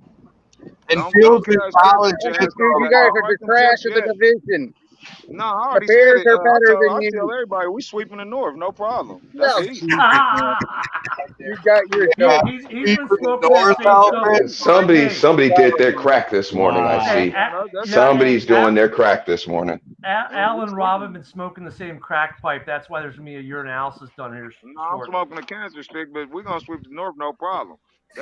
And Don't Fields in get us college tripping, Dude, Chaz. just saw you the guys Don't are the write them trash checks of the yet. division. No, I The already said Bears it. are better than I tell you. everybody we sweeping the North, no problem. That's No, easy. Jesus, man. You got your yeah, joke. He's been Sweeping the smoking that North, same stuff. Alvin. Somebody Hey, somebody did their Telling you. crack this morning. I hey, see. Wow. That's you know, easy. Somebody's doing their crack this morning. We Al and Rob have sweeping. been smoking the same crack pipe. That's why there's gonna be a urinalysis done here No, I'm shortly. smoking a cancer stick, but we're gonna sweep the North, no problem.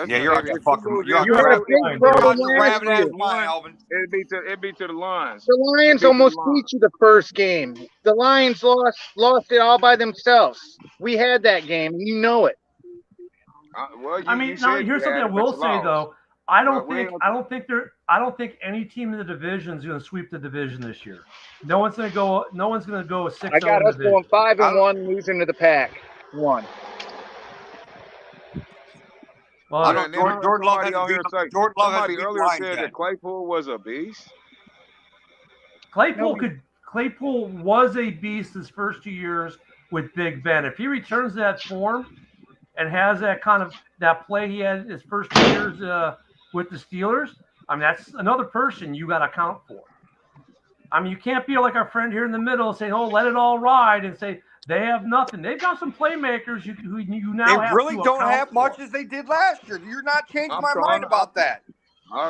Yeah, you're out your If we fucking. lose, You're out You're your out had a of rabbit. big line, if You're dude. we out problem your lose last rabbit ass year. mind, one, Alvin. it'd be to the Lions. The It'd Lions be to the almost Lions. beat you the first game. The Lions lost it all by themselves. We had that game. You know it. Well, I you mean, now said you here's something had I it, but will you say lost. though. I Well, don't we ain't think gonna, I don't think there I don't think any team in the division is going to sweep the division this year. No one's going to go. No one's going to go a I 6-0 got in the us going division. 5 I and don't. 1, losing to the pack. 1. I Well, know and then I heard Jordan Love somebody hasn't on beat. here say Jordan Love somebody hasn't beat the earlier Lions said yet. that Claypool was a beast. Claypool was a beast his first 2 years with Big Ben. If he returns to that form and has that kind of that play he had his first 2 years with the Steelers, I mean that's another person you got to account for. I mean you can't be like our friend here in the middle saying, "Oh, let it all ride," and say they have nothing. They've got some playmakers who you They now have really to don't account have for. much as they did last year. You're not changing I'm my trying. mind about that.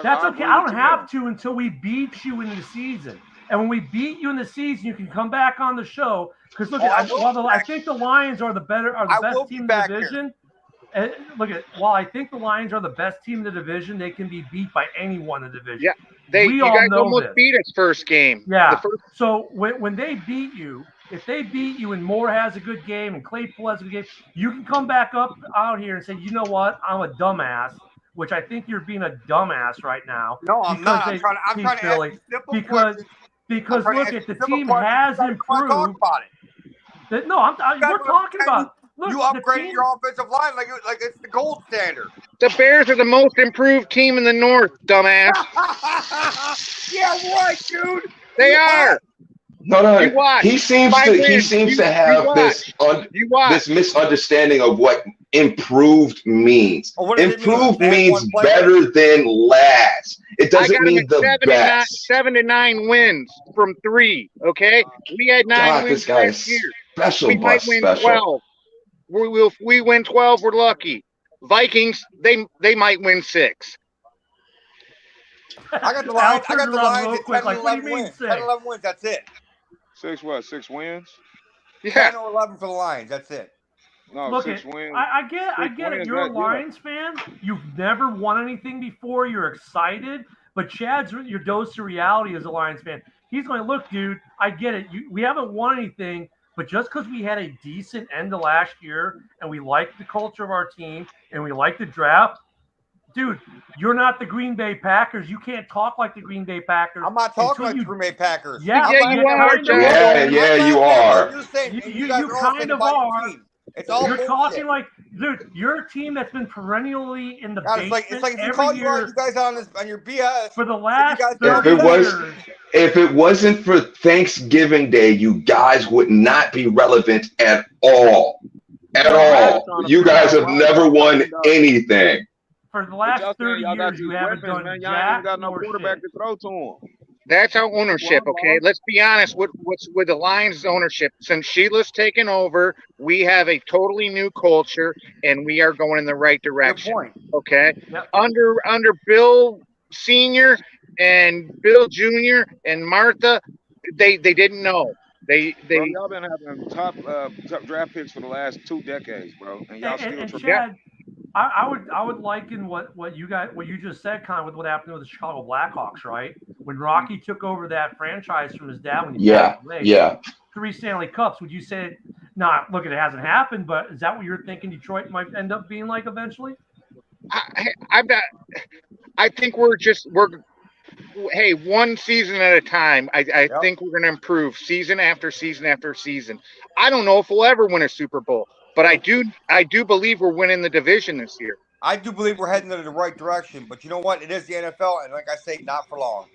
That's I okay. agree I with don't you have there. to until we beat you in the season. And when we beat you in the season, you can come back on the show. Because look, Oh, I will be I back. think the Lions are the I will best be team in the back here. division. And while I think the Lions are the best team in the division, they can be beat by anyone in the division. Yeah. We You all guys know almost this. beat us first game. The Yeah. first So when they beat you, if they beat you and Moore has a good game and Claypool has a good game, you can come back up out here and say, you know what, I'm a dumbass, which I think you're being a dumbass right now. No, I'm not. Because I'm trying to ask Philly. you simple Because questions. I'm because trying to look ask at you the simple team questions. has You guys want to talk improved. about it. No, we're talking about You look the upgraded team. your offensive line like it's the gold standard. The Bears are the most improved team in the North, dumbass. Yeah, right, dude. They are. No, You watch. he seems 5 wins. to You have watch. You watch. this misunderstanding of what improved means. Well, what does it mean? Improved Add means one player? better than last. It I got doesn't them mean at the best. 7 to 9 wins from 3. Okay, we had 9 God, wins this guy last is year. special, We might bus win special. 12. We win 12. We're lucky. Vikings, they might win 6. I got the Al Lions. I turned got the around Lions real at quick, 10 and like, what do you 11 mean wins. 6? 10 and 11 wins. That's it. 6 wins? Yeah. 10 or 11 for the Lions. That's it. No, Look, 6 wins. I get it. wins, You're a that- yeah. Lions fan. You've never won anything before. You're excited. But Chad's your dose of reality as a Lions fan. He's going, look, dude, I get it. We haven't won anything, but just because we had a decent end of last year and we like the culture of our team and we like the draft, dude, you're not the Green Bay Packers. You can't talk like the Green Bay Packers. I'm not talking until like the Green Bay Packers. Yeah, Yeah, you are, kind of John. Yeah, you I'm laughing at are. what you're saying. You, and you, you guys you are all saying kind to of buy your are. team. It's all You're bullshit. talking like, dude, you're a team that's been perennially in the God, basement it's like if you every call year you guys on your BS for the last guys 30 If it was years. if it wasn't for Thanksgiving Day, you guys would not be relevant at all. At For the last- all. You guys have never won anything. For the But last y'all saying 30 y'all got years, you these haven't weapons, done man. Y'all ain't even jack got no nor quarterback shit. to throw to them. That's our ownership, okay? Let's be honest. What's with the Lions' ownership? Since Sheila's taken over, we have a totally new culture, and we are going in the right direction. point. Okay. Yep. Under Bill Senior and Bill Junior and Martha, they didn't know. They Bro, y'all been having top draft picks for the last 2 decades, bro, and y'all still And try. Chad, I would liken what you just said, kind of with what happened with the Chicago Blackhawks, right? When Rocky took over that franchise from his dad when he passed away, Yeah. 3 Stanley Cups. Would you say, look, it hasn't happened, but is that what you're thinking Detroit might end up being like eventually? I'm not. I think we're hey, one season at a time. I think we're going to improve season after season after season. I don't know if we'll ever win a Super Bowl, but I do believe we're winning the division this year. I do believe we're heading in the right direction, but you know what? It is the NFL, and like I say, not for long.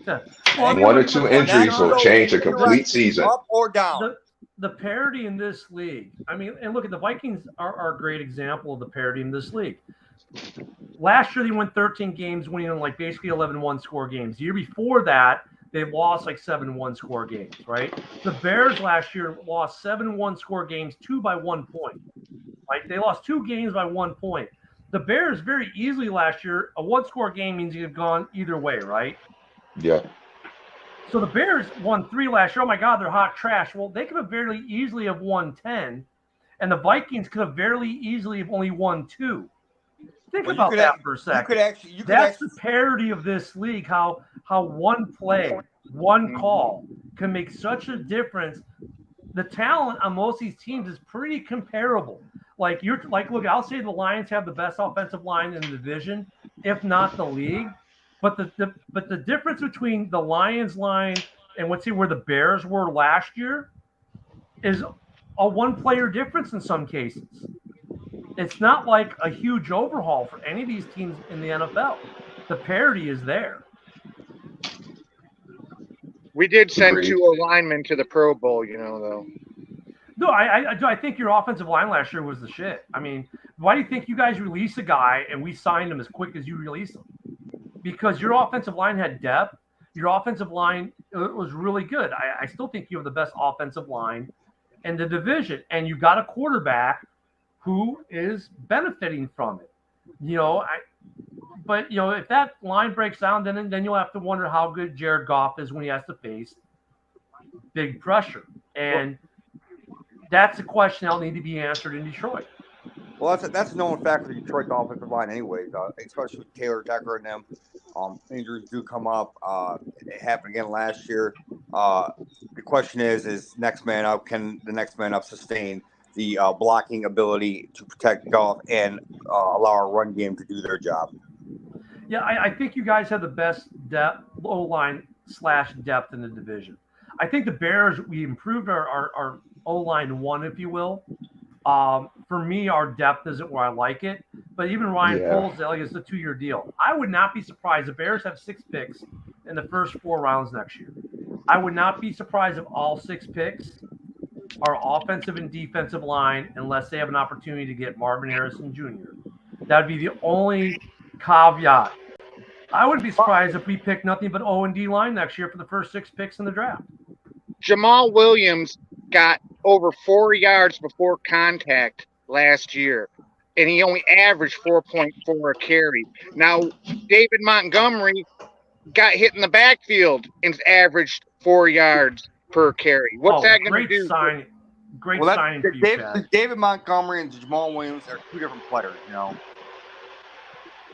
Yeah. Well, One or two injuries will change a complete season. Up or down. The parity in this league. I mean, and look at the Vikings are a great example of the parity in this league. Last year, they won 13 games, winning like basically 11 one-score games. The year before that, they lost like 7 one-score games, right? The Bears last year lost 7 one-score games, 2 by 1 point. Like they lost 2 games by 1 point. The Bears very easily last year, a one-score game means you've gone either way, right? Yeah. So the Bears won 3 last year. Oh my God, they're hot trash. Well, they could have very easily have won 10, and the Vikings could have very easily have only won 2. Think about that for a second. That's the parity of this league. How one play, one call can make such a difference. The talent on most of these teams is pretty comparable. Look, I'll say the Lions have the best offensive line in the division, if not the league. But the difference between the Lions line and where the Bears were last year is a one-player difference in some cases. It's not like a huge overhaul for any of these teams in the NFL. The parity is there. We did send 2 linemen to the Pro Bowl, though. No, I think your offensive line last year was the shit. I mean, why do you think you guys released a guy and we signed him as quick as you released him? Because your offensive line had depth. Your offensive line was really good. I still think you have the best offensive line in the division, and you got a quarterback who is benefiting from it. But if that line breaks down, then you'll have to wonder how good Jared Goff is when he has to face big pressure. And that's a question that'll need to be answered in Detroit. Well, that's a known fact for the Detroit offensive line anyways, especially with Taylor Decker and them. Injuries do come up. It happened again last year. The question is next man up, can the next man up sustain the blocking ability to protect Goff and allow our run game to do their job? Yeah, I think you guys have the best depth, O-line / depth in the division. I think the Bears, we improved our O-line 1, if you will. For me, our depth isn't where I like it. But even Ryan Poles, it's a 2-year deal. I would not be surprised. The Bears have 6 picks in the first 4 rounds next year. I would not be surprised if all 6 picks are offensive and defensive line unless they have an opportunity to get Marvin Harrison Jr. That would be the only caveat. I wouldn't be surprised if we pick nothing but O&D line next year for the first 6 picks in the draft. Jamal Williams got over 4 yards before contact last year, and he only averaged 4.4 a carry. Now, David Montgomery got hit in the backfield and averaged 4 yards per carry. What's that going to do? Great signing for you, Chad. David Montgomery and Jamal Williams are 2 different players,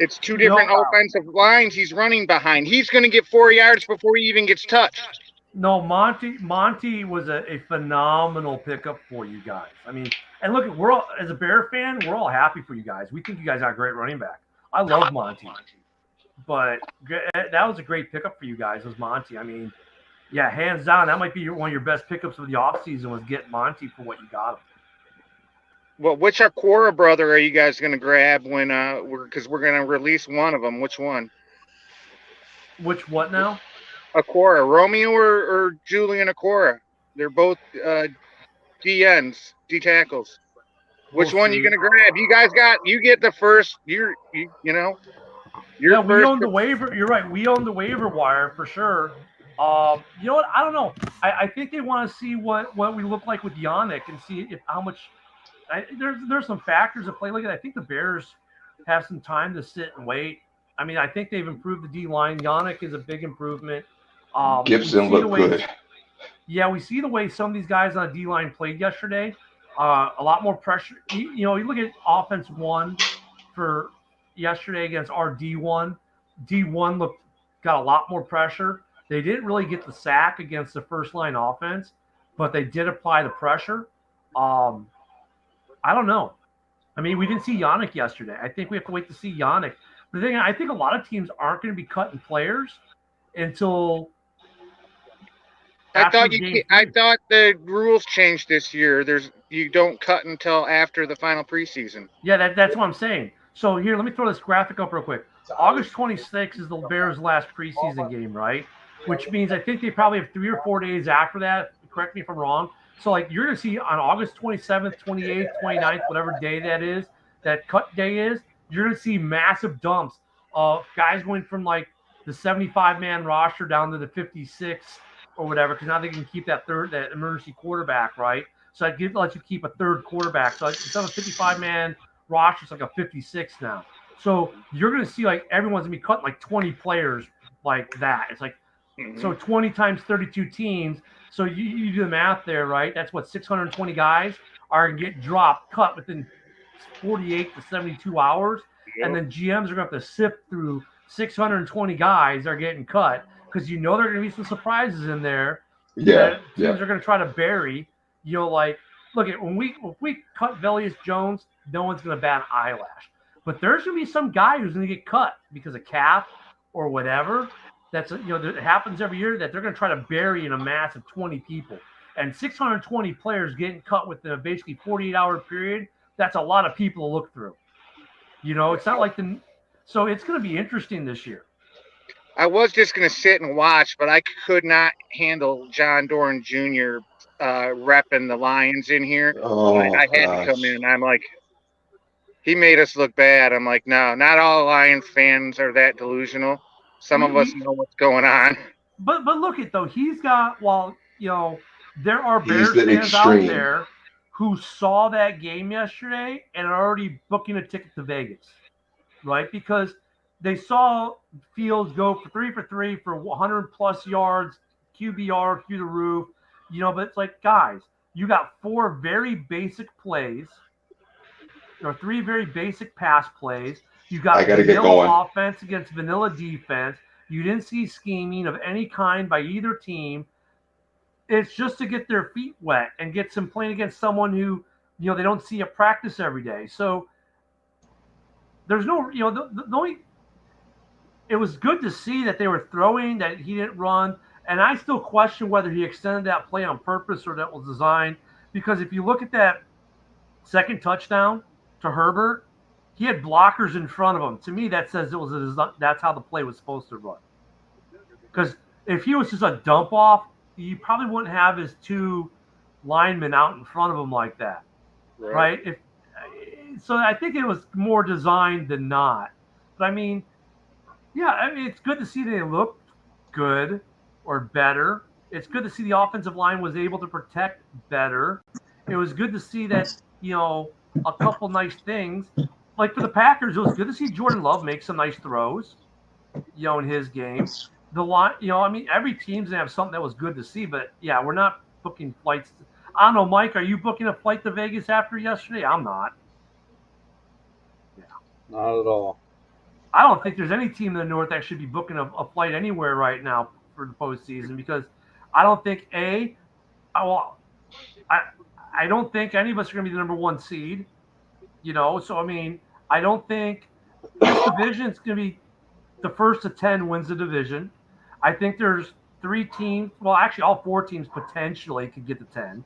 It's 2 different offensive lines he's running behind. He's going to get 4 yards before he even gets touched. No, Monty was a phenomenal pickup for you guys. I mean, and look, as a Bear fan, we're all happy for you guys. We think you guys are a great running back. I love Monty, but that was a great pickup for you guys. Was Monty? I mean, yeah, hands down, that might be one of your best pickups of the offseason was getting Monty for what you got him. Well, which Aquara brother are you guys going to grab when because we're going to release one of them? Which one? Which what now? Aquara, Romeo or Julian Aquara? They're both DNs, D tackles. Which one you going to grab? You guys you get the first. We own the waiver. You're right. We own the waiver wire for sure. You know what? I don't know. I think they want to see what we look like with Yannick and see how much. There's some factors at play. Look at. I think the Bears have some time to sit and wait. I mean, I think they've improved the D line. Yannick is a big improvement. Gibson looked good. Yeah, we see the way some of these guys on the D line played yesterday. A lot more pressure. You look at offense one for yesterday against our D1. D1 got a lot more pressure. They didn't really get the sack against the first line offense, but they did apply the pressure. I don't know. I mean, we didn't see Yannick yesterday. I think we have to wait to see Yannick. The thing, I think a lot of teams aren't going to be cutting players until I thought the rules changed this year. You don't cut until after the final preseason. Yeah, that's what I'm saying. So here, let me throw this graphic up real quick. August 26th is the Bears' last preseason game, right? Which means I think they probably have 3 or 4 days after that. Correct me if I'm wrong. So, like, you're going to see on August 27th, 28th, 29th, whatever day that is, that cut day is, you're going to see massive dumps of guys going from, like, the 75-man roster down to the 56 or whatever, because now they can keep that emergency quarterback, right? So that lets you keep a third quarterback. So instead of a 55-man roster, it's like a 56 now. So you're going to see, like, everyone's going to be cutting like 20 players like that. It's like, so 20 times 32 teams. So you do the math there, right? That's what 620 guys are going to get dropped, cut within 48 to 72 hours. Yep. And then GMs are going to have to sift through 620 guys that are getting cut because there are going to be some surprises in there. Yeah. Teams are going to try to bury. Like, look at when we cut Velius Jones, no one's going to bat an eyelash. But there's going to be some guy who's going to get cut because of cap or whatever. That's it happens every year that they're going to try to bury in a mass of 20 people. And 620 players getting cut within a basically 48-hour period. That's a lot of people to look through. It's not like so it's going to be interesting this year. I was just going to sit and watch, but I could not handle John Doran Jr. Repping the Lions in here. I had to come in. I'm like, he made us look bad. I'm like, no, not all Lions fans are that delusional. Some of us know what's going on. But look at though, he's got there are Bears fans out there who saw that game yesterday and are already booking a ticket to Vegas, right? Because they saw Fields go for 3 for 3 for 100 plus yards, QBR through the roof, but it's like, guys, you got 4 very basic plays, or 3 very basic pass plays. You got vanilla offense against vanilla defense. You didn't see scheming of any kind by either team. It's just to get their feet wet and get some playing against someone who, they don't see at practice every day. So there's no, the only, it was good to see that they were throwing, that he didn't run. And I still question whether he extended that play on purpose or that was designed. Because if you look at that second touchdown to Herbert, he had blockers in front of him. To me, that says that's how the play was supposed to run. Because if he was just a dump off, you probably wouldn't have his 2 linemen out in front of him like that, right? So I think it was more designed than not. But I mean, it's good to see they looked good or better. It's good to see the offensive line was able to protect better. It was good to see that, a couple nice things. Like for the Packers, it was good to see Jordan Love make some nice throws, in his game. The line, every team's gonna have something that was good to see, but we're not booking flights. I don't know, Mike, are you booking a flight to Vegas after yesterday? I'm not. Yeah. Not at all. I don't think there's any team in the North that should be booking a flight anywhere right now for the postseason because I don't think I don't think any of us are gonna be the number 1 seed. So I mean, I don't think this division is going to be the first of 10 wins the division. I think there's 3 teams. Well, actually, all 4 teams potentially could get to 10.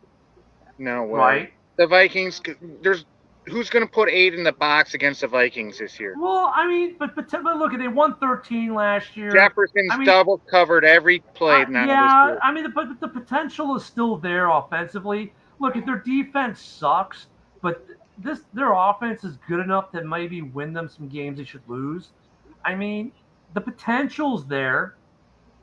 No way. Right? The Vikings. Who's going to put 8 in the box against the Vikings this year? Well, I mean, but look, they won 13 last year. Jefferson's double covered every play now. Yeah, this year. I mean, but the potential is still there offensively. Look, if their defense sucks, but their offense is good enough to maybe win them some games they should lose. I mean, the potential's there,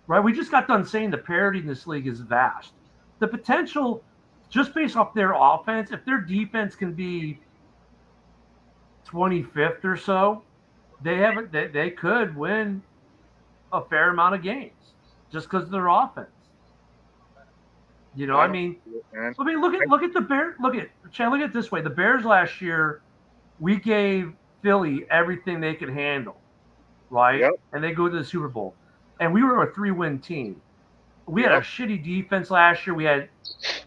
right? We just got done saying the parity in this league is vast. The potential, just based off their offense, if their defense can be 25th or so, they could win a fair amount of games just because of their offense. You know, I mean, look at the Bears. Chad. Look at it this way: the Bears last year, we gave Philly everything they could handle, right? Yep. And they go to the Super Bowl, and we were a 3-win team. We had a shitty defense last year. We had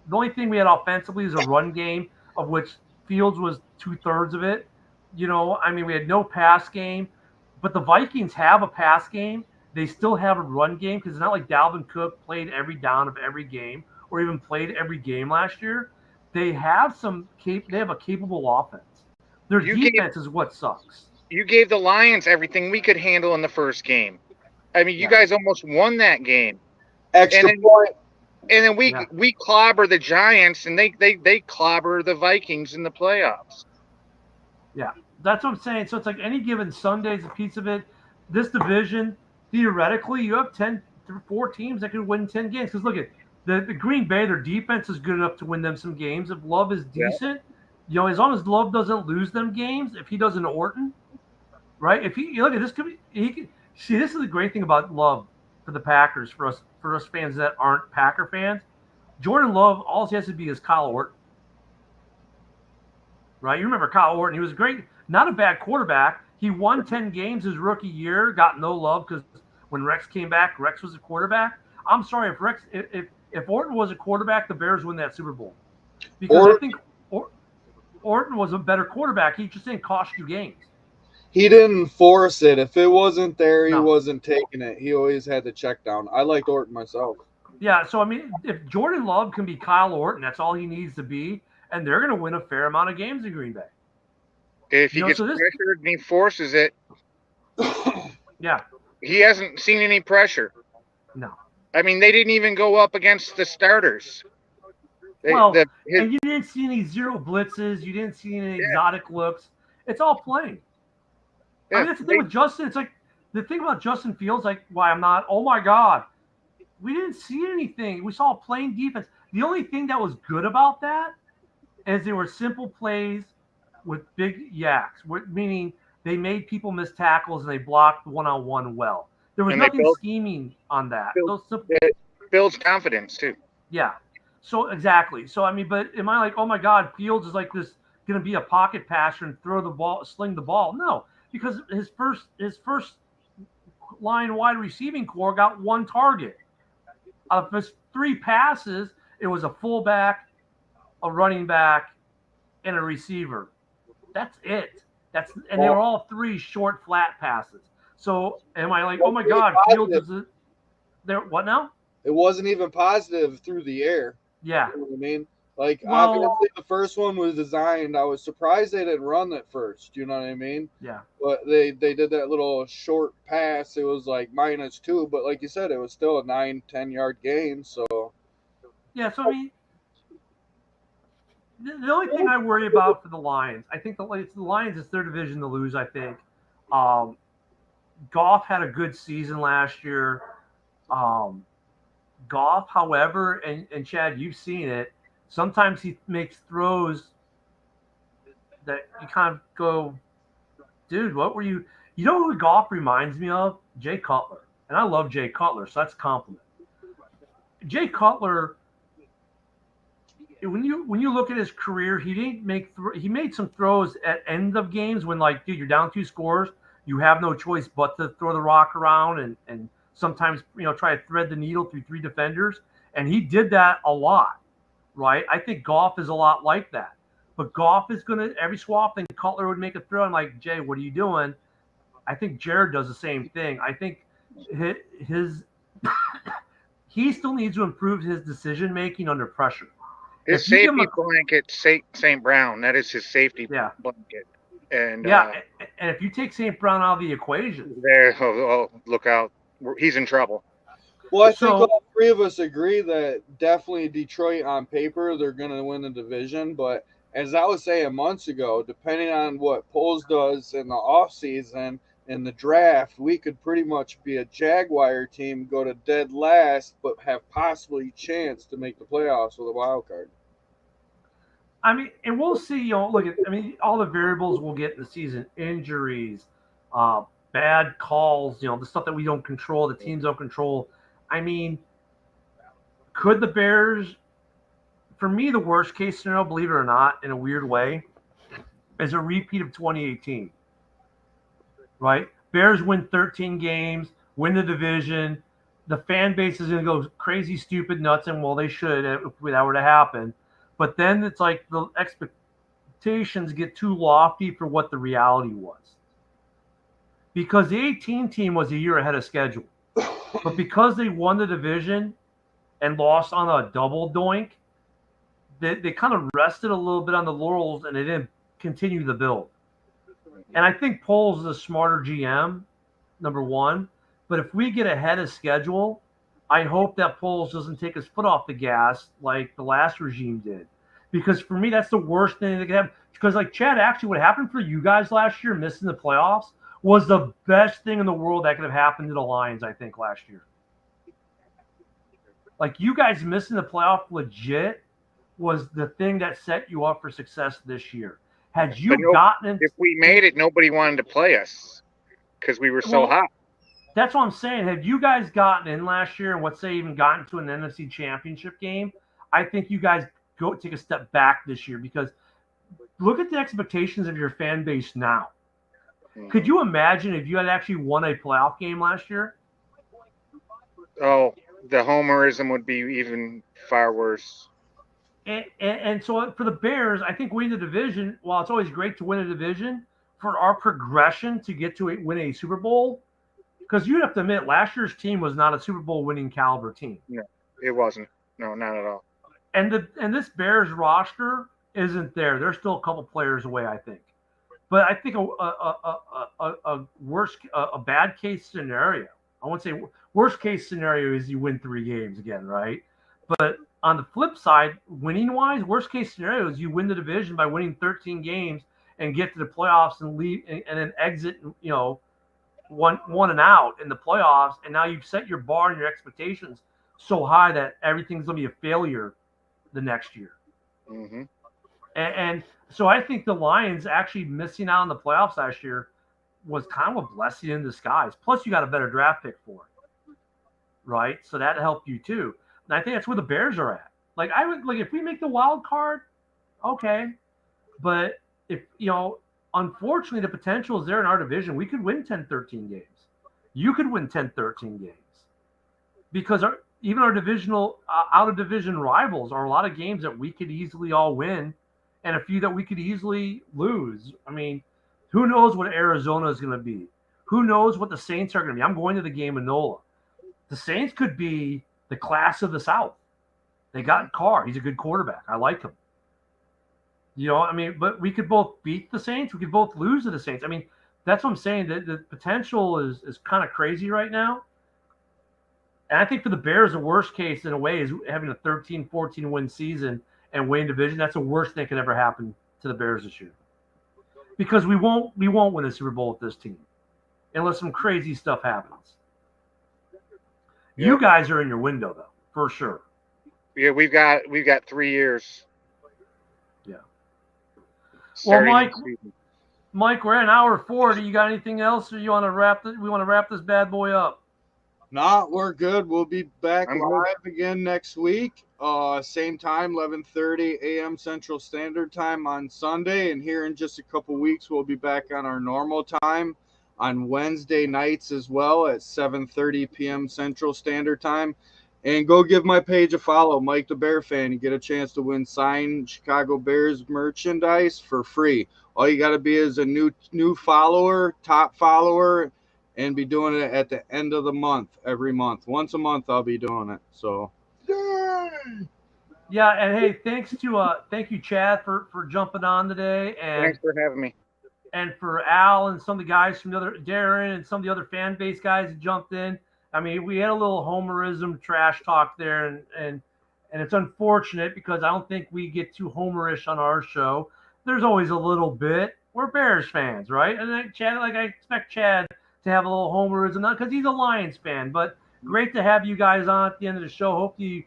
the only thing we had offensively is a run game, of which Fields was 2/3 of it. You know, I mean, we had no pass game, but the Vikings have a pass game. They still have a run game because it's not like Dalvin Cook played every down of every game or even played every game last year. They have they have a capable offense. Their defense is what sucks. You gave the Lions everything we could handle in the first game. I mean, you guys almost won that game. Extra point. And then we clobber the Giants, and they clobber the Vikings in the playoffs. Yeah, that's what I'm saying. So it's like any given Sunday's a piece of it. This division, theoretically, you have 4 teams that could win 10 games. Because look at the Green Bay, their defense is good enough to win them some games. If Love is decent, you know, as long as Love doesn't lose them games, if he doesn't Orton, right? If he look at this, see. This is the great thing about Love for the Packers, for us fans that aren't Packer fans. Jordan Love, all he has to be is Kyle Orton. Right? You remember Kyle Orton. He was great, not a bad quarterback. He won 10 games his rookie year, got no love because when Rex came back, Rex was a quarterback. I'm sorry, if Orton was a quarterback, the Bears win that Super Bowl. Because I think Orton was a better quarterback. He just didn't cost you games. He didn't force it. If it wasn't there, he wasn't taking it. He always had the check down. I liked Orton myself. Yeah, so I mean, if Jordan Love can be Kyle Orton, that's all he needs to be, and they're going to win a fair amount of games in Green Bay. If he gets pressured and he forces it, yeah, he hasn't seen any pressure. No, I mean they didn't even go up against the starters. And you didn't see any zero blitzes. You didn't see any exotic looks. It's all playing. I mean, that's the thing with Justin. It's like the thing about Justin Fields, like why I'm not. Oh my God, we didn't see anything. We saw a plain defense. The only thing that was good about that is they were simple plays with big yaks, meaning they made people miss tackles and they blocked one-on-one well. There was nothing scheming on that. It builds confidence too. Yeah. So exactly. So I mean, but am I like, oh my God, Fields is like this going to be a pocket passer and throw the ball, sling the ball? No, because his first line wide receiving core got 1 target. Out of his 3 passes, it was a fullback, a running back, and a receiver. That's it. And they were all 3 short, flat passes. So am I like, oh my God, Fields is it? There? What now? It wasn't even positive through the air. Yeah. You know what I mean? Like, obviously, the first one was designed. I was surprised they didn't run it first. You know what I mean? Yeah. But they did that little short pass. It was like -2. But like you said, it was still a 9-10 yard gain. So. Yeah. So, I mean, the only thing I worry about for the Lions, I think the Lions, it's their division to lose, I think. Goff had a good season last year. Goff, however, and Chad, you've seen it, sometimes he makes throws that you kind of go, dude, what were you? You know who Goff reminds me of? Jay Cutler. And I love Jay Cutler, so that's a compliment. Jay Cutler, when you look at his career, he didn't he made some throws at end of games when, like, dude, you're down 2 scores, you have no choice but to throw the rock around and sometimes, you know, try to thread the needle through 3 defenders. And he did that a lot, right? I think Goff is a lot like that. But Goff is going to, every so often, Cutler would make a throw. I'm like, Jay, what are you doing? I think Jared does the same thing. I think he still needs to improve his decision-making under pressure. His safety blanket, St. Brown, that is his safety blanket. And and if you take St. Brown out of the equation, look out, he's in trouble. Well, I think all 3 of us agree that definitely Detroit on paper, they're going to win the division. But as I was saying months ago, depending on what Poles does in the offseason and the draft, we could pretty much be a Jaguar team, go to dead last, but have possibly chance to make the playoffs with a wild card. I mean, and we'll see, you know, all the variables we'll get in the season, injuries, bad calls, you know, the stuff that we don't control, the teams don't control. I mean, could the Bears for me, the worst case scenario, believe it or not, in a weird way, is a repeat of 2018. Right? Bears win 13 games, win the division. The fan base is going to go crazy, stupid, nuts, and well, they should if that were to happen. But then it's like the expectations get too lofty for what the reality was. Because the 18 team was a year ahead of schedule. But because they won the division and lost on a double doink, they kind of rested a little bit on the laurels and they didn't continue the build. And I think Poles is a smarter GM, number one. But if we get ahead of schedule, I hope that Poles doesn't take his foot off the gas like the last regime did. Because for me, that's the worst thing that could happen. Because like Chad, actually what happened for you guys last year, missing the playoffs, was the best thing in the world that could have happened to the Lions, I think, last year. Like you guys missing the playoff legit was the thing that set you up for success this year. Had you gotten if we made it, nobody wanted to play us because we were so hot. That's what I'm saying. Had you guys gotten in last year and let's say even gotten to an NFC championship game, I think you guys go take a step back this year because look at the expectations of your fan base now. Could you imagine if you had actually won a playoff game last year? Oh, the homerism would be even far worse. And so for the Bears, I think winning the division, while it's always great to win a division, for our progression to get to win a Super Bowl, because you have to admit, last year's team was not a Super Bowl winning caliber team. No, it wasn't. No, not at all. And this Bears roster isn't there. They're still a couple players away, I think. But I think a bad case scenario. I won't say worst case scenario is you win 3 games again, right? But on the flip side, winning wise, worst case scenario is you win the division by winning 13 games and get to the playoffs and leave and then exit, one and out in the playoffs. And now you've set your bar and your expectations so high that everything's going to be a failure the next year. Mm-hmm. And so I think the Lions actually missing out on the playoffs last year was kind of a blessing in disguise. Plus, you got a better draft pick for it, right? So that helped you too. And I think that's where the Bears are at. Like if we make the wild card, okay, but if unfortunately the potential is there in our division. We could win 10-13 games. You could win 10-13 games because even our divisional out of division rivals are a lot of games that we could easily all win. And a few that we could easily lose. I mean, who knows what Arizona is going to be? Who knows what the Saints are going to be? I'm going to the game in NOLA. The Saints could be the class of the South. They got Carr. He's a good quarterback. I like him. But we could both beat the Saints. We could both lose to the Saints. I mean, that's what I'm saying. The potential is kind of crazy right now. And I think for the Bears, the worst case in a way is having a 13-14 win season and win division. That's the worst thing that could ever happen to the Bears this year. Because we won't win a Super Bowl with this team unless some crazy stuff happens. Yeah. You guys are in your window though, for sure. Yeah, we've got 3 years. Yeah. Well, Mike, we're at an hour 40. You got anything else, or you want to wrap this? We want to wrap this bad boy up. Nah, we're good. We'll be back live again next week. Same time, 11:30 a.m. Central Standard Time on Sunday. And here in just a couple weeks, we'll be back on our normal time on Wednesday nights as well at 7:30 p.m. Central Standard Time. And go give my page a follow, Mike the Bear Fan. You get a chance to win signed Chicago Bears merchandise for free. All you got to be is a new follower, top follower, and be doing it at the end of the month, every month. Once a month, I'll be doing it. So, yeah. And hey, thank you, Chad, for jumping on today. And thanks for having me. And for Al and some of the guys from Darren and some of the other fan base guys who jumped in. I mean, we had a little homerism trash talk there, and it's unfortunate because I don't think we get too homerish on our show. There's always a little bit. We're Bears fans, right? And I expect Chad to have a little homerism, not because he's a Lions fan, but great to have you guys on at the end of the show. Hope you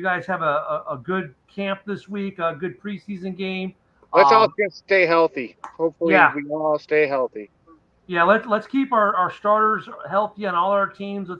guys have a good camp this week, a good preseason game. Let's all just stay healthy. Hopefully, we all stay healthy. Yeah, let's keep our starters healthy on all our teams.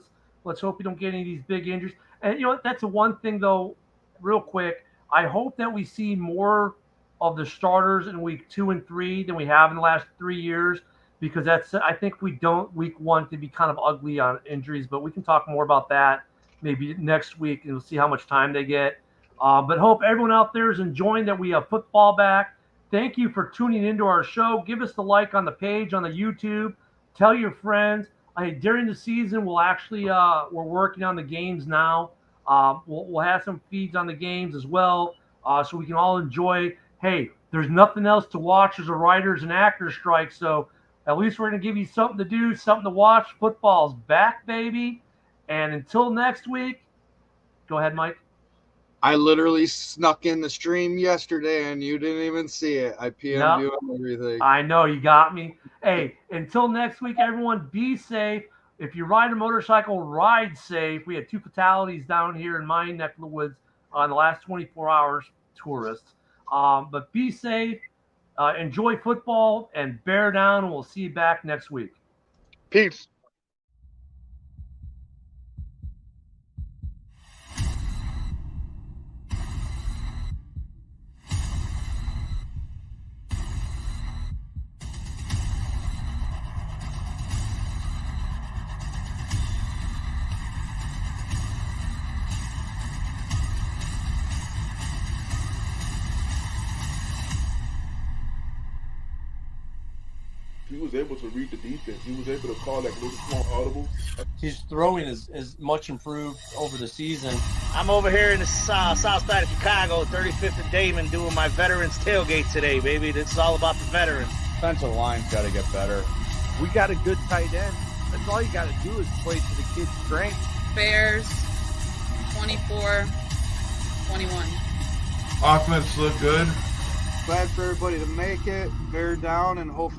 Let's hope we don't get any of these big injuries. And that's the one thing though, real quick. I hope that we see more of the starters in week 2 and 3 than we have in the last 3 years, because I think we don't week 1 to be kind of ugly on injuries, but we can talk more about that maybe next week and we'll see how much time they get. But hope everyone out there is enjoying that we have football back. Thank you for tuning into our show. Give us the like on the page on the YouTube. Tell your friends. During the season, we'll actually we're working on the games now. We'll have some feeds on the games as well, so we can all enjoy. Hey, there's nothing else to watch. There's a writers and actors strike, so at least we're going to give you something to do, something to watch. Football's back, baby. And until next week, go ahead, Mike. I literally snuck in the stream yesterday and you didn't even see it. I PM'd you and everything. I know, you got me. Hey, until next week, everyone, be safe. If you ride a motorcycle, ride safe. We had 2 fatalities down here in my neck of the woods in the last 24 hours, tourists. But be safe, enjoy football, and bear down, and we'll see you back next week. Peace. He was able to read the defense. He was able to call that little small audible. His throwing is much improved over the season. I'm over here in the south side of Chicago, 35th and Damon, doing my veterans tailgate today, baby. This is all about the veterans. Defensive line's got to get better. We got a good tight end. That's all you got to do is play to the kid's strength. Bears 24-21. Offense looked good. Glad for everybody to make it, bear down, and hopefully